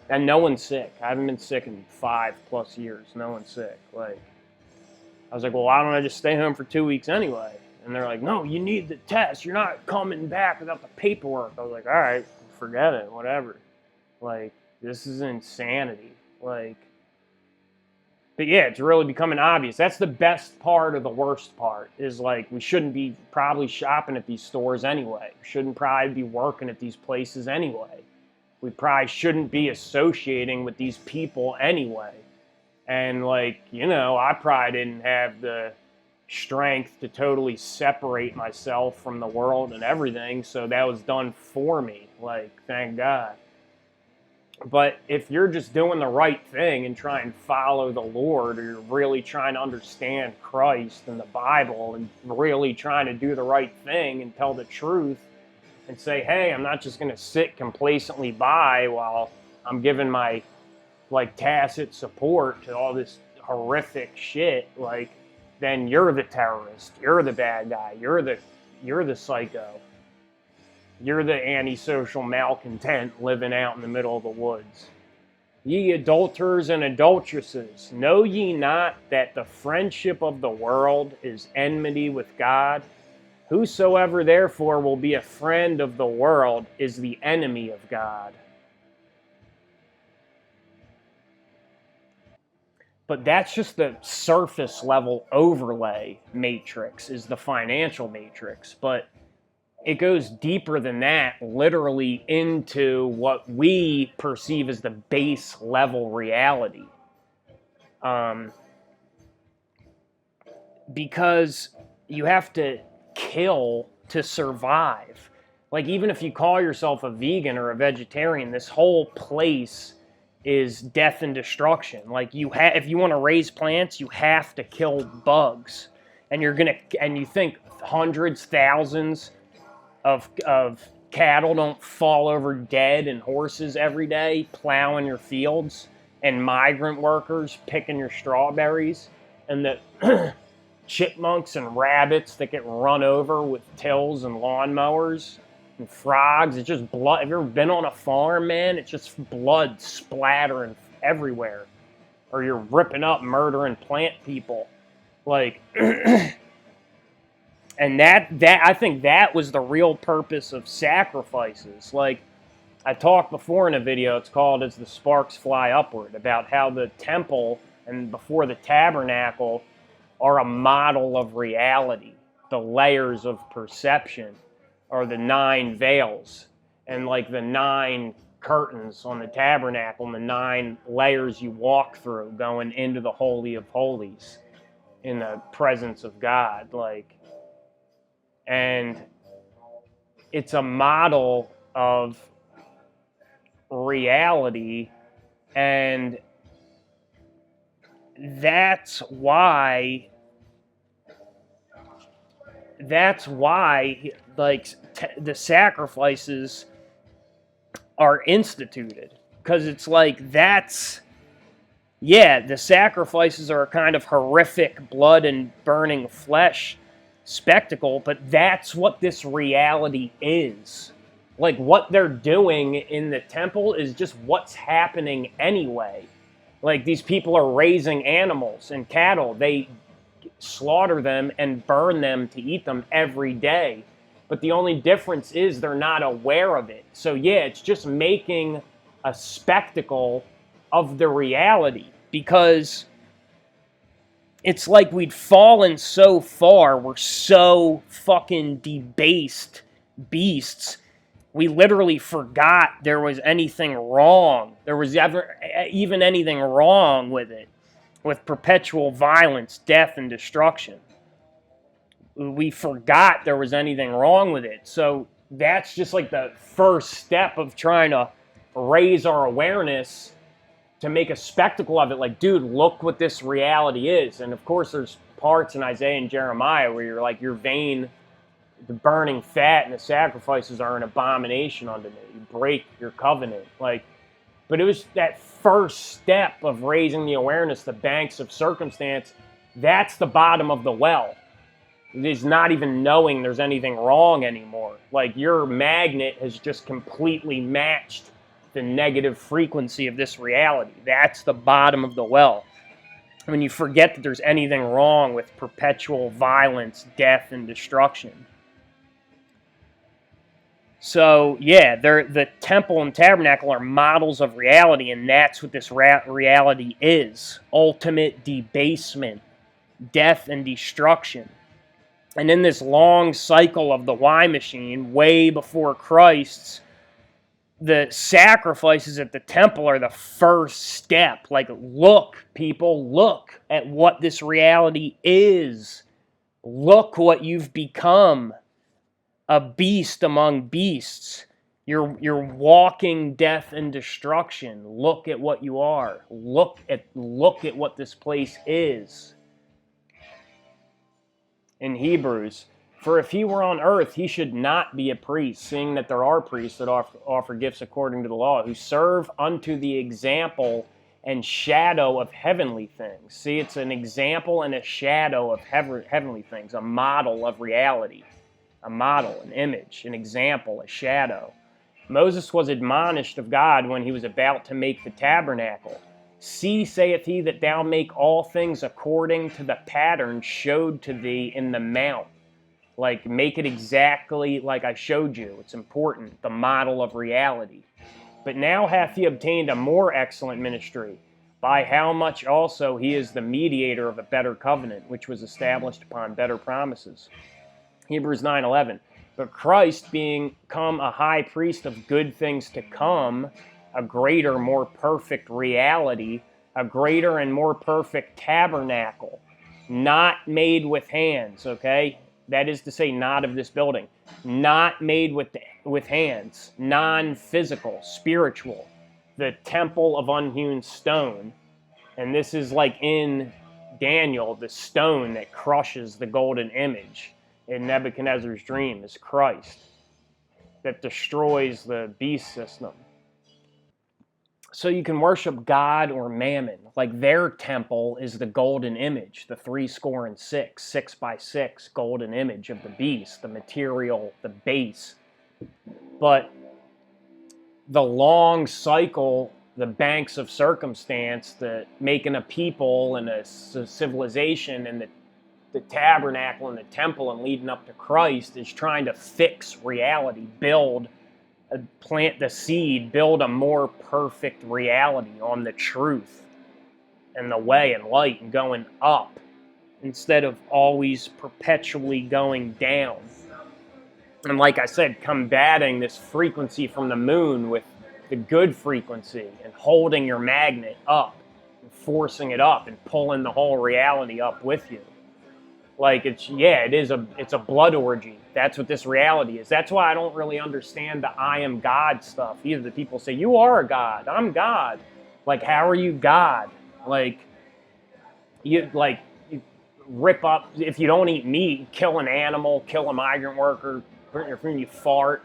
and no one's sick. I haven't been sick in 5+ years. No one's sick. Like, I was like, well, why don't I just stay home for 2 weeks anyway? And they're like, no, you need the test. You're not coming back without the paperwork. I was like, all right, forget it, whatever. Like, this is insanity. Like, but yeah, it's really becoming obvious. That's the best part of the worst part, is like, we shouldn't be probably shopping at these stores anyway. We shouldn't probably be working at these places anyway. We probably shouldn't be associating with these people anyway. And like, you know, I probably didn't have the strength to totally separate myself from the world and everything, so that was done for me, like, thank God. But if you're just doing the right thing and trying to follow the Lord, or you're really trying to understand Christ and the Bible and really trying to do the right thing and tell the truth and say, hey, I'm not just going to sit complacently by while I'm giving my like tacit support to all this horrific shit, like, then you're the terrorist, you're the bad guy, you're the psycho, you're the antisocial malcontent living out in the middle of the woods. Ye adulterers and adulteresses, know ye not that the friendship of the world is enmity with God? Whosoever therefore will be a friend of the world is the enemy of God. But that's just the surface level overlay matrix, is the financial matrix. But it goes deeper than that, literally into what we perceive as the base level reality. Because you have to kill to survive. Like, even if you call yourself a vegan or a vegetarian, this whole place is death and destruction. Like, if you want to raise plants, you have to kill bugs. And you think hundreds, thousands of cattle don't fall over dead, and horses every day plowing your fields, and migrant workers picking your strawberries, and the chipmunks and rabbits that get run over with tills and lawnmowers, and frogs. It's just blood. Have you ever been on a farm, man? It's just blood splattering everywhere. Or you're ripping up, murdering plant people. Like, and that I think that was the real purpose of sacrifices. Like, I talked before in a video, it's called As the Sparks Fly Upward, about how the temple and before the tabernacle are a model of reality. The layers of perception are the 9 veils, and like the 9 curtains on the tabernacle, and the 9 layers you walk through going into the Holy of Holies in the presence of God. Like, and it's a model of reality, and that's why like the sacrifices are instituted, because it's like the sacrifices are a kind of horrific blood and burning flesh spectacle, but that's what this reality is. Like, what they're doing in the temple is just what's happening anyway. Like, these people are raising animals and cattle. They slaughter them and burn them to eat them every day. But the only difference is they're not aware of it. So yeah, it's just making a spectacle of the reality, because it's like we'd fallen so far. We're so fucking debased beasts. We literally forgot there was anything wrong. There was ever even anything wrong with it. With perpetual violence, death, and destruction. We forgot there was anything wrong with it. So that's just like the first step of trying to raise our awareness to make a spectacle of it. Like, dude, look what this reality is. And of course, there's parts in Isaiah and Jeremiah where you're like, you're vain, the burning fat and the sacrifices are an abomination unto me. You break your covenant. Like, but it was that first step of raising the awareness, the banks of circumstance. That's the bottom of the well. It is not even knowing there's anything wrong anymore. Like, your magnet has just completely matched the negative frequency of this reality. That's the bottom of the well. When you forget that there's anything wrong with perpetual violence, death, and destruction. So, yeah, the temple and tabernacle are models of reality, and that's what this reality is. Ultimate debasement, death, and destruction. And in this long cycle of the Y machine, way before Christ's, the sacrifices at the temple are the first step. Like, look, people, look at what this reality is. Look what you've become. A beast among beasts. You're walking death and destruction. Look at what you are. Look at what this place is. In Hebrews, for if he were on earth, he should not be a priest, seeing that there are priests that offer gifts according to the law, who serve unto the example and shadow of heavenly things. See, it's an example and a shadow of heavenly things, a model of reality. A model, an image, an example, a shadow. Moses was admonished of God when he was about to make the tabernacle. See, saith he, that thou make all things according to the pattern showed to thee in the mount. Like, make it exactly like I showed you. It's important, the model of reality. But now hath he obtained a more excellent ministry, by how much also he is the mediator of a better covenant, which was established upon better promises. Hebrews 9:11. But Christ, being come a high priest of good things to come, a greater, more perfect reality, a greater and more perfect tabernacle, not made with hands, okay? That is to say, not of this building. Not made with hands, non-physical, spiritual. The temple of unhewn stone. And this is like in Daniel, the stone that crushes the golden image in Nebuchadnezzar's dream is Christ, that destroys the beast system. So you can worship God or mammon. Like their temple is the golden image, the 66, 6x6 golden image of the beast, the material, the base. But the long cycle, the banks of circumstance, the making a people and a civilization and the tabernacle and the temple and leading up to Christ is trying to fix reality, plant the seed, build a more perfect reality on the truth and the way and light and going up instead of always perpetually going down. And like I said, combating this frequency from the moon with the good frequency and holding your magnet up and forcing it up and pulling the whole reality up with you. Like it's a blood orgy. That's what this reality is. That's why I don't really understand the I am God stuff either. The people say, you are a God, I'm God. Like, how are you God? Like, you rip up, if you don't eat meat, kill an animal, kill a migrant worker, put in your food, you fart,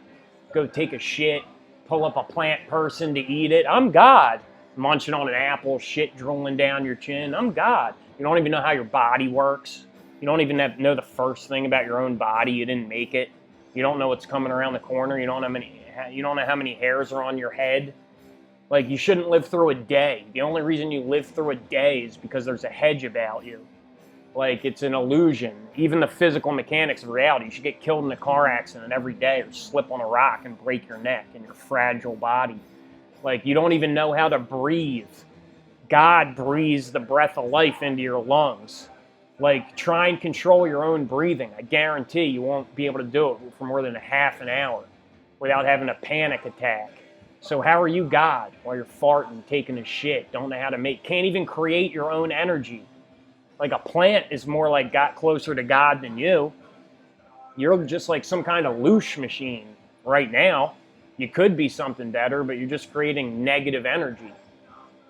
go take a shit, pull up a plant person to eat it. I'm God. Munching on an apple, shit drooling down your chin. I'm God. You don't even know how your body works. You don't even know the first thing about your own body. You didn't make it. You don't know what's coming around the corner. You don't know how many hairs are on your head. Like, you shouldn't live through a day. The only reason you live through a day is because there's a hedge about you. Like, it's an illusion. Even the physical mechanics of reality. You should get killed in a car accident every day or slip on a rock and break your neck in your fragile body. Like, you don't even know how to breathe. God breathes the breath of life into your lungs. Like, try and control your own breathing. I guarantee you won't be able to do it for more than a half an hour without having a panic attack. So how are you God while you're farting, taking a shit, don't know how to can't even create your own energy? Like, a plant is more like got closer to God than you. You're just like some kind of loosh machine right now. You could be something better, but you're just creating negative energy.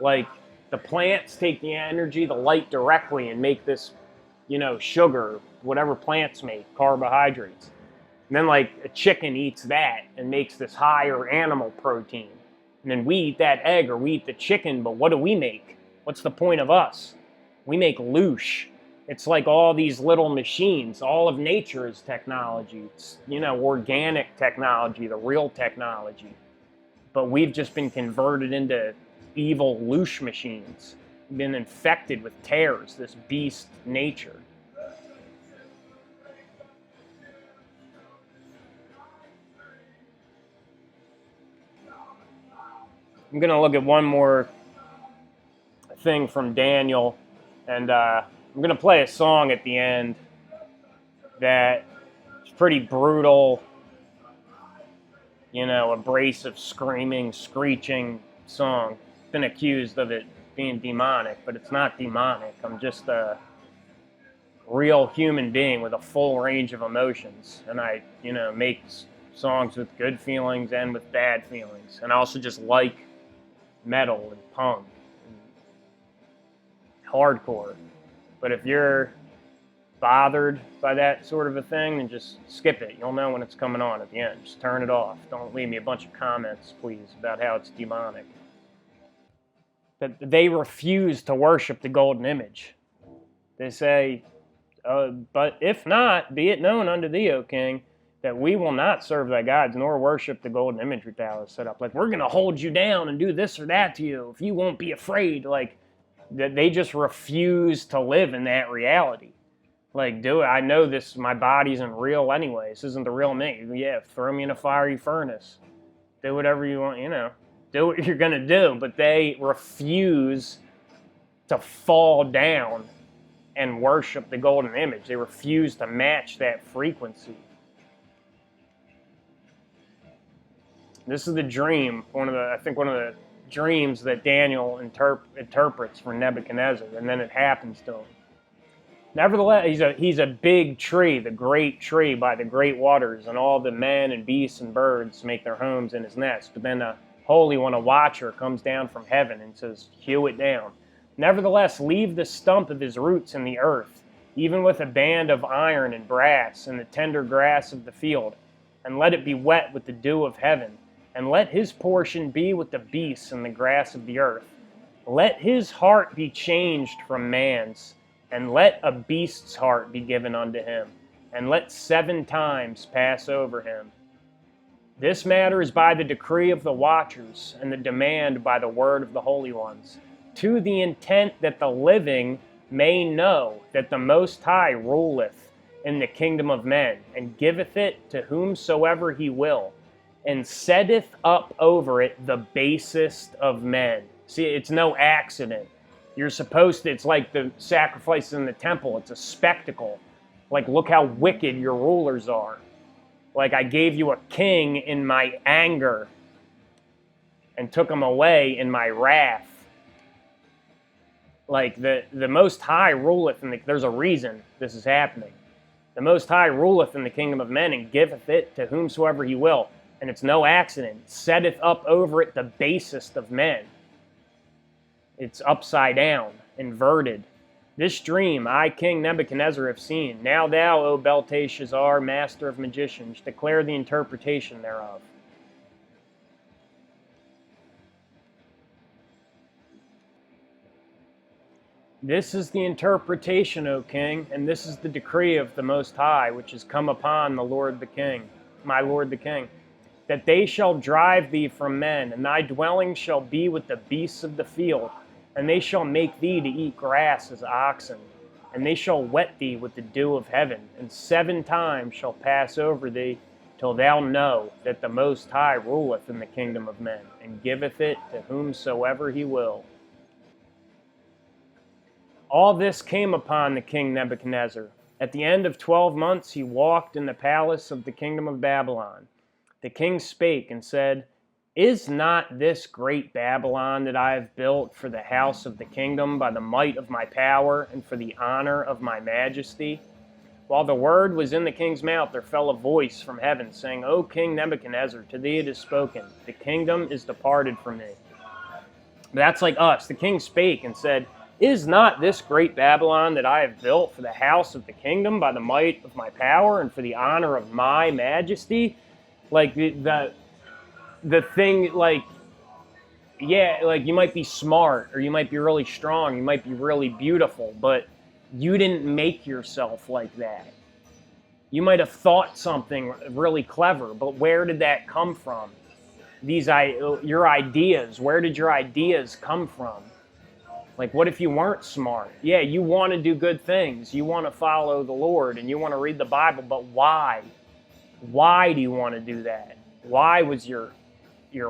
Like, the plants take the energy, the light directly and make this, sugar, whatever plants make, carbohydrates. And then, like, a chicken eats that and makes this higher animal protein. And then we eat that egg or we eat the chicken, but what do we make? What's the point of us? We make loosh. It's like all these little machines. All of nature is technology. It's, organic technology, the real technology. But we've just been converted into evil loosh machines. Been infected with tares, this beast nature. I'm going to look at one more thing from Daniel, and I'm going to play a song at the end that is pretty brutal, abrasive, screaming, screeching song. Been accused of it being demonic, but it's not demonic. I'm just a real human being with a full range of emotions, and I make songs with good feelings and with bad feelings, and I also just like metal and punk and hardcore. But if you're bothered by that sort of a thing, then just skip it. You'll know when it's coming on at the end. Just turn it off. Don't leave me a bunch of comments, please, about how it's demonic. That they refuse to worship the golden image. They say, but if not, be it known unto thee, O king, that we will not serve thy gods, nor worship the golden image which thou hast set up. Like, we're going to hold you down and do this or that to you if you won't be afraid. Like, that they just refuse to live in that reality. Like, do it. I know this, my body isn't real anyway. This isn't the real me. Yeah, throw me in a fiery furnace. Do whatever you want, you know. Do what you're going to do. But they refuse to fall down and worship the golden image. They refuse to match that frequency. This is the dream, I think one of the dreams that Daniel interprets for Nebuchadnezzar, and then it happens to him. Nevertheless, he's a big tree, the great tree by the great waters, and all the men and beasts and birds make their homes in his nest. But then the Holy One, a watcher, comes down from heaven and says, hew it down. Nevertheless, leave the stump of his roots in the earth, even with a band of iron and brass and the tender grass of the field, and let it be wet with the dew of heaven, and let his portion be with the beasts and the grass of the earth. Let his heart be changed from man's, and let a beast's heart be given unto him, and let 7 times pass over him. This matter is by the decree of the watchers, and the demand by the word of the holy ones, to the intent that the living may know that the Most High ruleth in the kingdom of men, and giveth it to whomsoever he will, and setteth up over it the basest of men. See, it's no accident. You're supposed to, it's like the sacrifices in the temple. It's a spectacle. Like, look how wicked your rulers are. Like, I gave you a king in my anger and took him away in my wrath. Like, the Most High ruleth, and there's a reason this is happening. The Most High ruleth in the kingdom of men and giveth it to whomsoever he will. And it's no accident. Setteth up over it the basest of men. It's upside down, inverted. This dream I, King Nebuchadnezzar, have seen. Now thou, O Belteshazzar, master of magicians, declare the interpretation thereof. This is the interpretation, O king, and this is the decree of the Most High, which has come upon the Lord the King, my Lord the King, that they shall drive thee from men, and thy dwelling shall be with the beasts of the field, and they shall make thee to eat grass as oxen, and they shall wet thee with the dew of heaven, and 7 times shall pass over thee, till thou know that the Most High ruleth in the kingdom of men, and giveth it to whomsoever he will. All this came upon the king Nebuchadnezzar. At the end of 12 months he walked in the palace of the kingdom of Babylon. The king spake and said, Is not this great Babylon that I have built for the house of the kingdom by the might of my power and for the honor of my majesty? While the word was in the king's mouth, there fell a voice from heaven, saying, O King Nebuchadnezzar, to thee it is spoken, the kingdom is departed from thee. That's like us. The king spake and said, Is not this great Babylon that I have built for the house of the kingdom by the might of my power and for the honor of my majesty? Like, the thing, like, yeah, like, you might be smart, or you might be really strong, you might be really beautiful, but you didn't make yourself like that. You might have thought something really clever, but where did that come from? Your ideas, where did your ideas come from? Like, what if you weren't smart? Yeah, you want to do good things, you want to follow the Lord, and you want to read the Bible, but why? Why do you want to do that? Why was your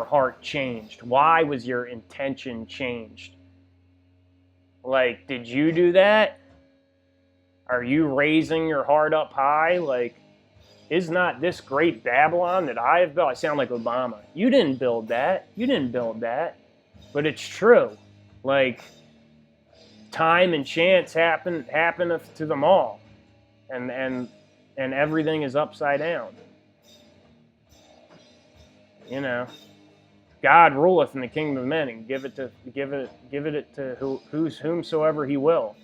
heart changed? Why was your intention changed? Like, did you do that? Are you raising your heart up high? Like, is not this great Babylon that I have built? I sound like Obama. You didn't build that. You didn't build that. But it's true. Like, time and chance happeneth to them all. And everything is upside down. You know, God ruleth in the kingdom of men, and give it to whomsoever he will.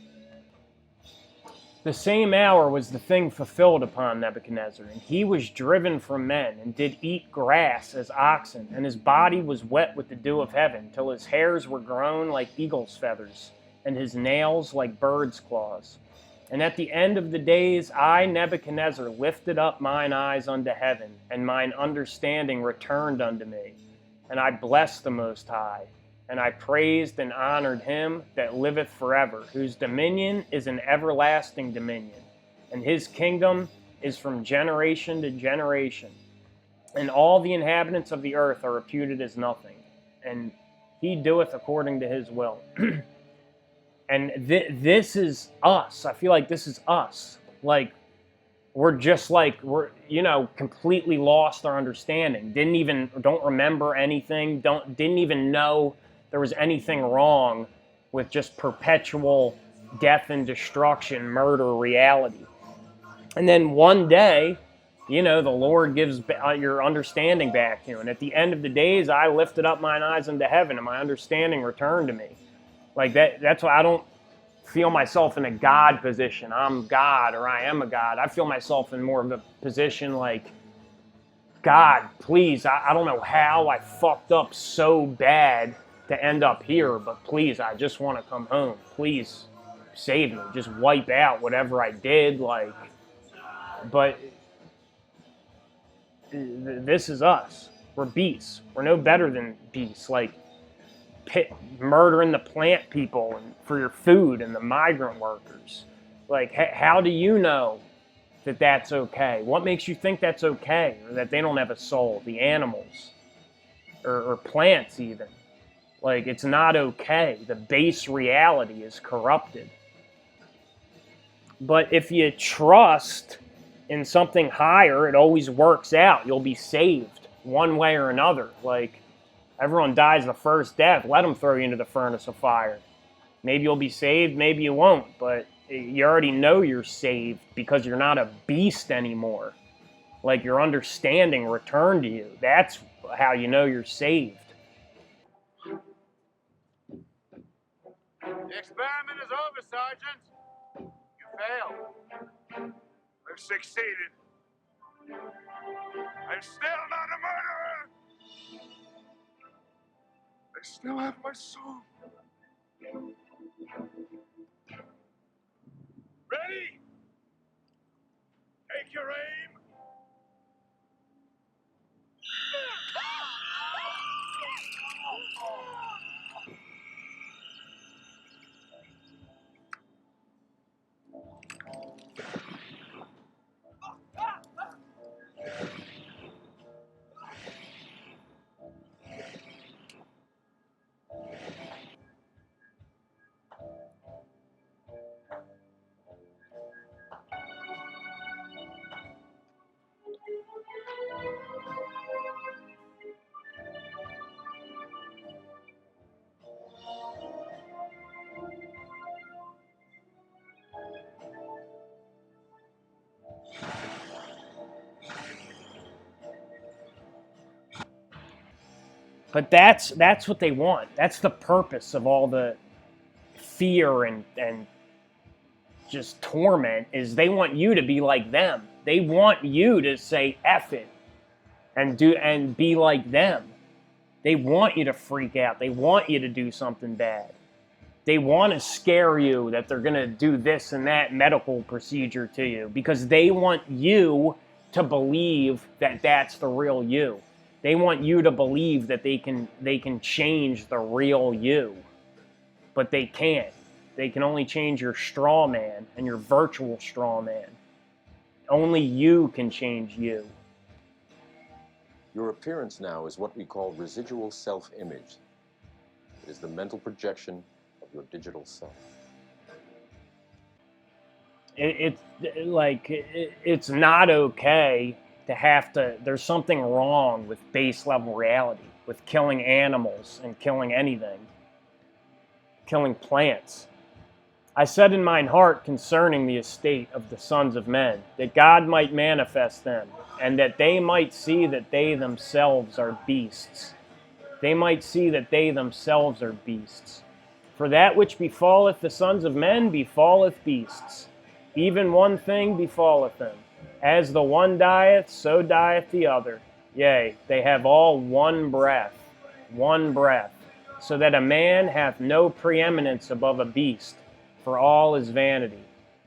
The same hour was the thing fulfilled upon Nebuchadnezzar, and he was driven from men, and did eat grass as oxen, and his body was wet with the dew of heaven, till his hairs were grown like eagle's feathers, and his nails like bird's claws. And at the end of the days, I, Nebuchadnezzar, lifted up mine eyes unto heaven, and mine understanding returned unto me. And I blessed the Most High, and I praised and honored him that liveth forever, whose dominion is an everlasting dominion. and his kingdom is from generation to generation. And all the inhabitants of the earth are reputed as nothing, and he doeth according to his will. And this is us. I feel like this is us. Like, we're just like, we're, completely lost our understanding. Don't remember anything. Didn't even know there was anything wrong with just perpetual death and destruction, murder, reality. And then one day, the Lord gives your understanding back to you. And at the end of the days, I lifted up mine eyes unto heaven, and my understanding returned to me. Like that's why I don't feel myself in a God position. I'm God, or I am a God. I feel myself in more of a position like, God, please, I don't know how I fucked up so bad to end up here, but please, I just want to come home. Please save me. Just wipe out whatever I did. But this is us. We're beasts. We're no better than beasts. Murdering the plant people and for your food and the migrant workers. How do you know that that's okay? What makes you think that's okay, or that they don't have a soul? The animals, or plants even. It's not okay. The base reality is corrupted. But if you trust in something higher, it always works out. You'll be saved one way or another. Everyone dies the first death. Let them throw you into the furnace of fire. Maybe you'll be saved, maybe you won't. But you already know you're saved because you're not a beast anymore. Your understanding returned to you. That's how you know you're saved. The experiment is over, Sergeant. You failed. I've succeeded. I'm still not a murderer. I still have my soul. Ready? Take your aim. But that's what they want. That's the purpose of all the fear and just torment, is they want you to be like them. They want you to say F it and be like them. They want you to freak out. They want you to do something bad. They want to scare you that they're going to do this and that medical procedure to you because they want you to believe that that's the real you. They want you to believe that they can change the real you, but they can't. They can only change your straw man and your virtual straw man. Only you can change you. Your appearance now is what we call residual self-image. It is the mental projection of your digital self. It's not okay to have to. There's something wrong with base level reality, with killing animals and killing anything, killing plants. I said in mine heart concerning the estate of the sons of men, that God might manifest them, and that they might see that they themselves are beasts. They might see that they themselves are beasts. For that which befalleth the sons of men befalleth beasts. Even one thing befalleth them. As the one dieth, so dieth the other. Yea, they have all one breath, so that a man hath no preeminence above a beast, for all is vanity.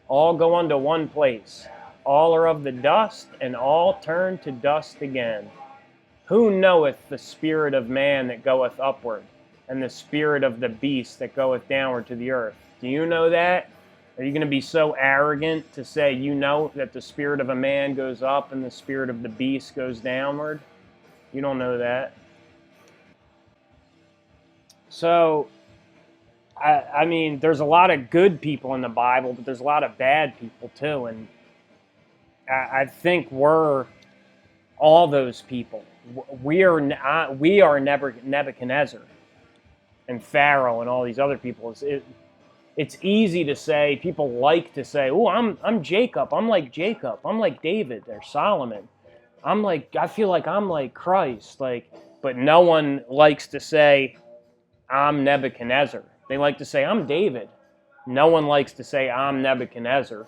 All go unto one place. All are of the dust, and all turn to dust again. Who knoweth the spirit of man that goeth upward, and the spirit of the beast that goeth downward to the earth? Do you know that? Are you going to be so arrogant to say you know that the spirit of a man goes up and the spirit of the beast goes downward? You don't know that. So, I mean, there's a lot of good people in the Bible, but there's a lot of bad people too. And I think we're all those people. We are Nebuchadnezzar and Pharaoh and all these other people. It's easy to say, people like to say, oh, I'm Jacob. I'm like Jacob. I'm like David or Solomon. I feel like I'm like Christ. But no one likes to say, I'm Nebuchadnezzar. They like to say, I'm David. No one likes to say, I'm Nebuchadnezzar.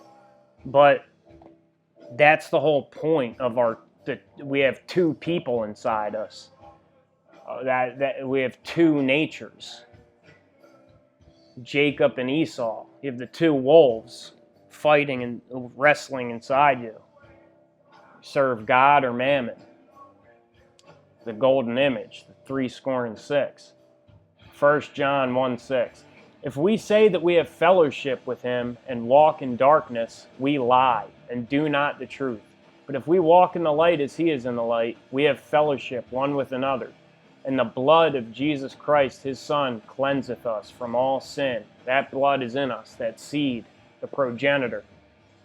But that's the whole point of we have two people inside us. That we have two natures. Jacob and Esau. You have the two wolves fighting and wrestling inside you. Serve God or mammon. The golden image, the 66. 1 John 1:6. If we say that we have fellowship with him and walk in darkness, we lie and do not the truth. But if we walk in the light as he is in the light, we have fellowship one with another. And the blood of Jesus Christ, his Son, cleanseth us from all sin. That blood is in us, that seed, the progenitor.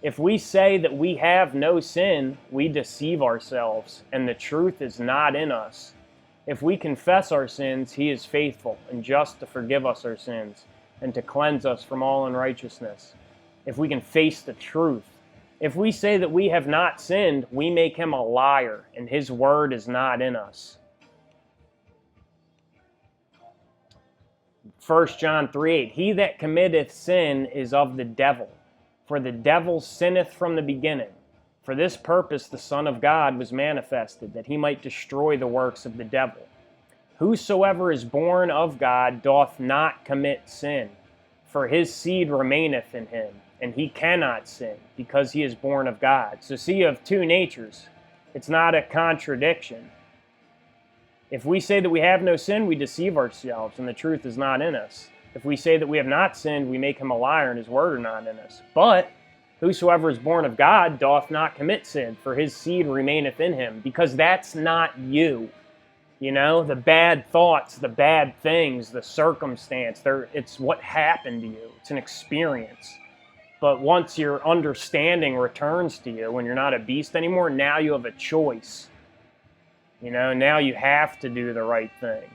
If we say that we have no sin, we deceive ourselves, and the truth is not in us. If we confess our sins, he is faithful and just to forgive us our sins and to cleanse us from all unrighteousness. If we can face the truth. If we say that we have not sinned, we make him a liar, and his word is not in us. 1 John 3:8. He that committeth sin is of the devil, for the devil sinneth from the beginning. For this purpose the Son of God was manifested, that he might destroy the works of the devil. Whosoever is born of God doth not commit sin, for his seed remaineth in him, and he cannot sin, because he is born of God. So see, you have two natures. It's not a contradiction. If we say that we have no sin, we deceive ourselves, and the truth is not in us. If we say that we have not sinned, we make him a liar, and his word are not in us. But whosoever is born of God doth not commit sin, for his seed remaineth in him, because that's not you. You know, the bad thoughts, the bad things, the circumstance, it's what happened to you. It's an experience. But once your understanding returns to you, when you're not a beast anymore, now you have a choice. You know, now you have to do the right thing.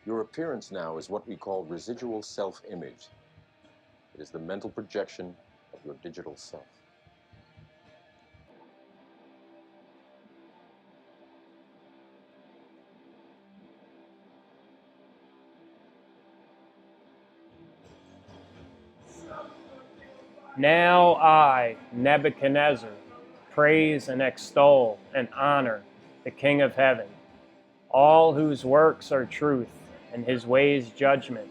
Your appearance now is what we call residual self-image. It is the mental projection of your digital self. Now I, Nebuchadnezzar, praise and extol and honor the King of heaven, all whose works are truth and his ways judgment,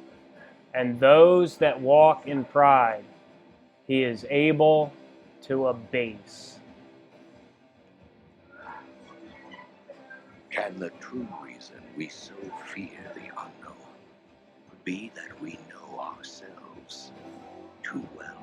and those that walk in pride he is able to abase. Can the true reason we so fear the unknown be that we know ourselves too well?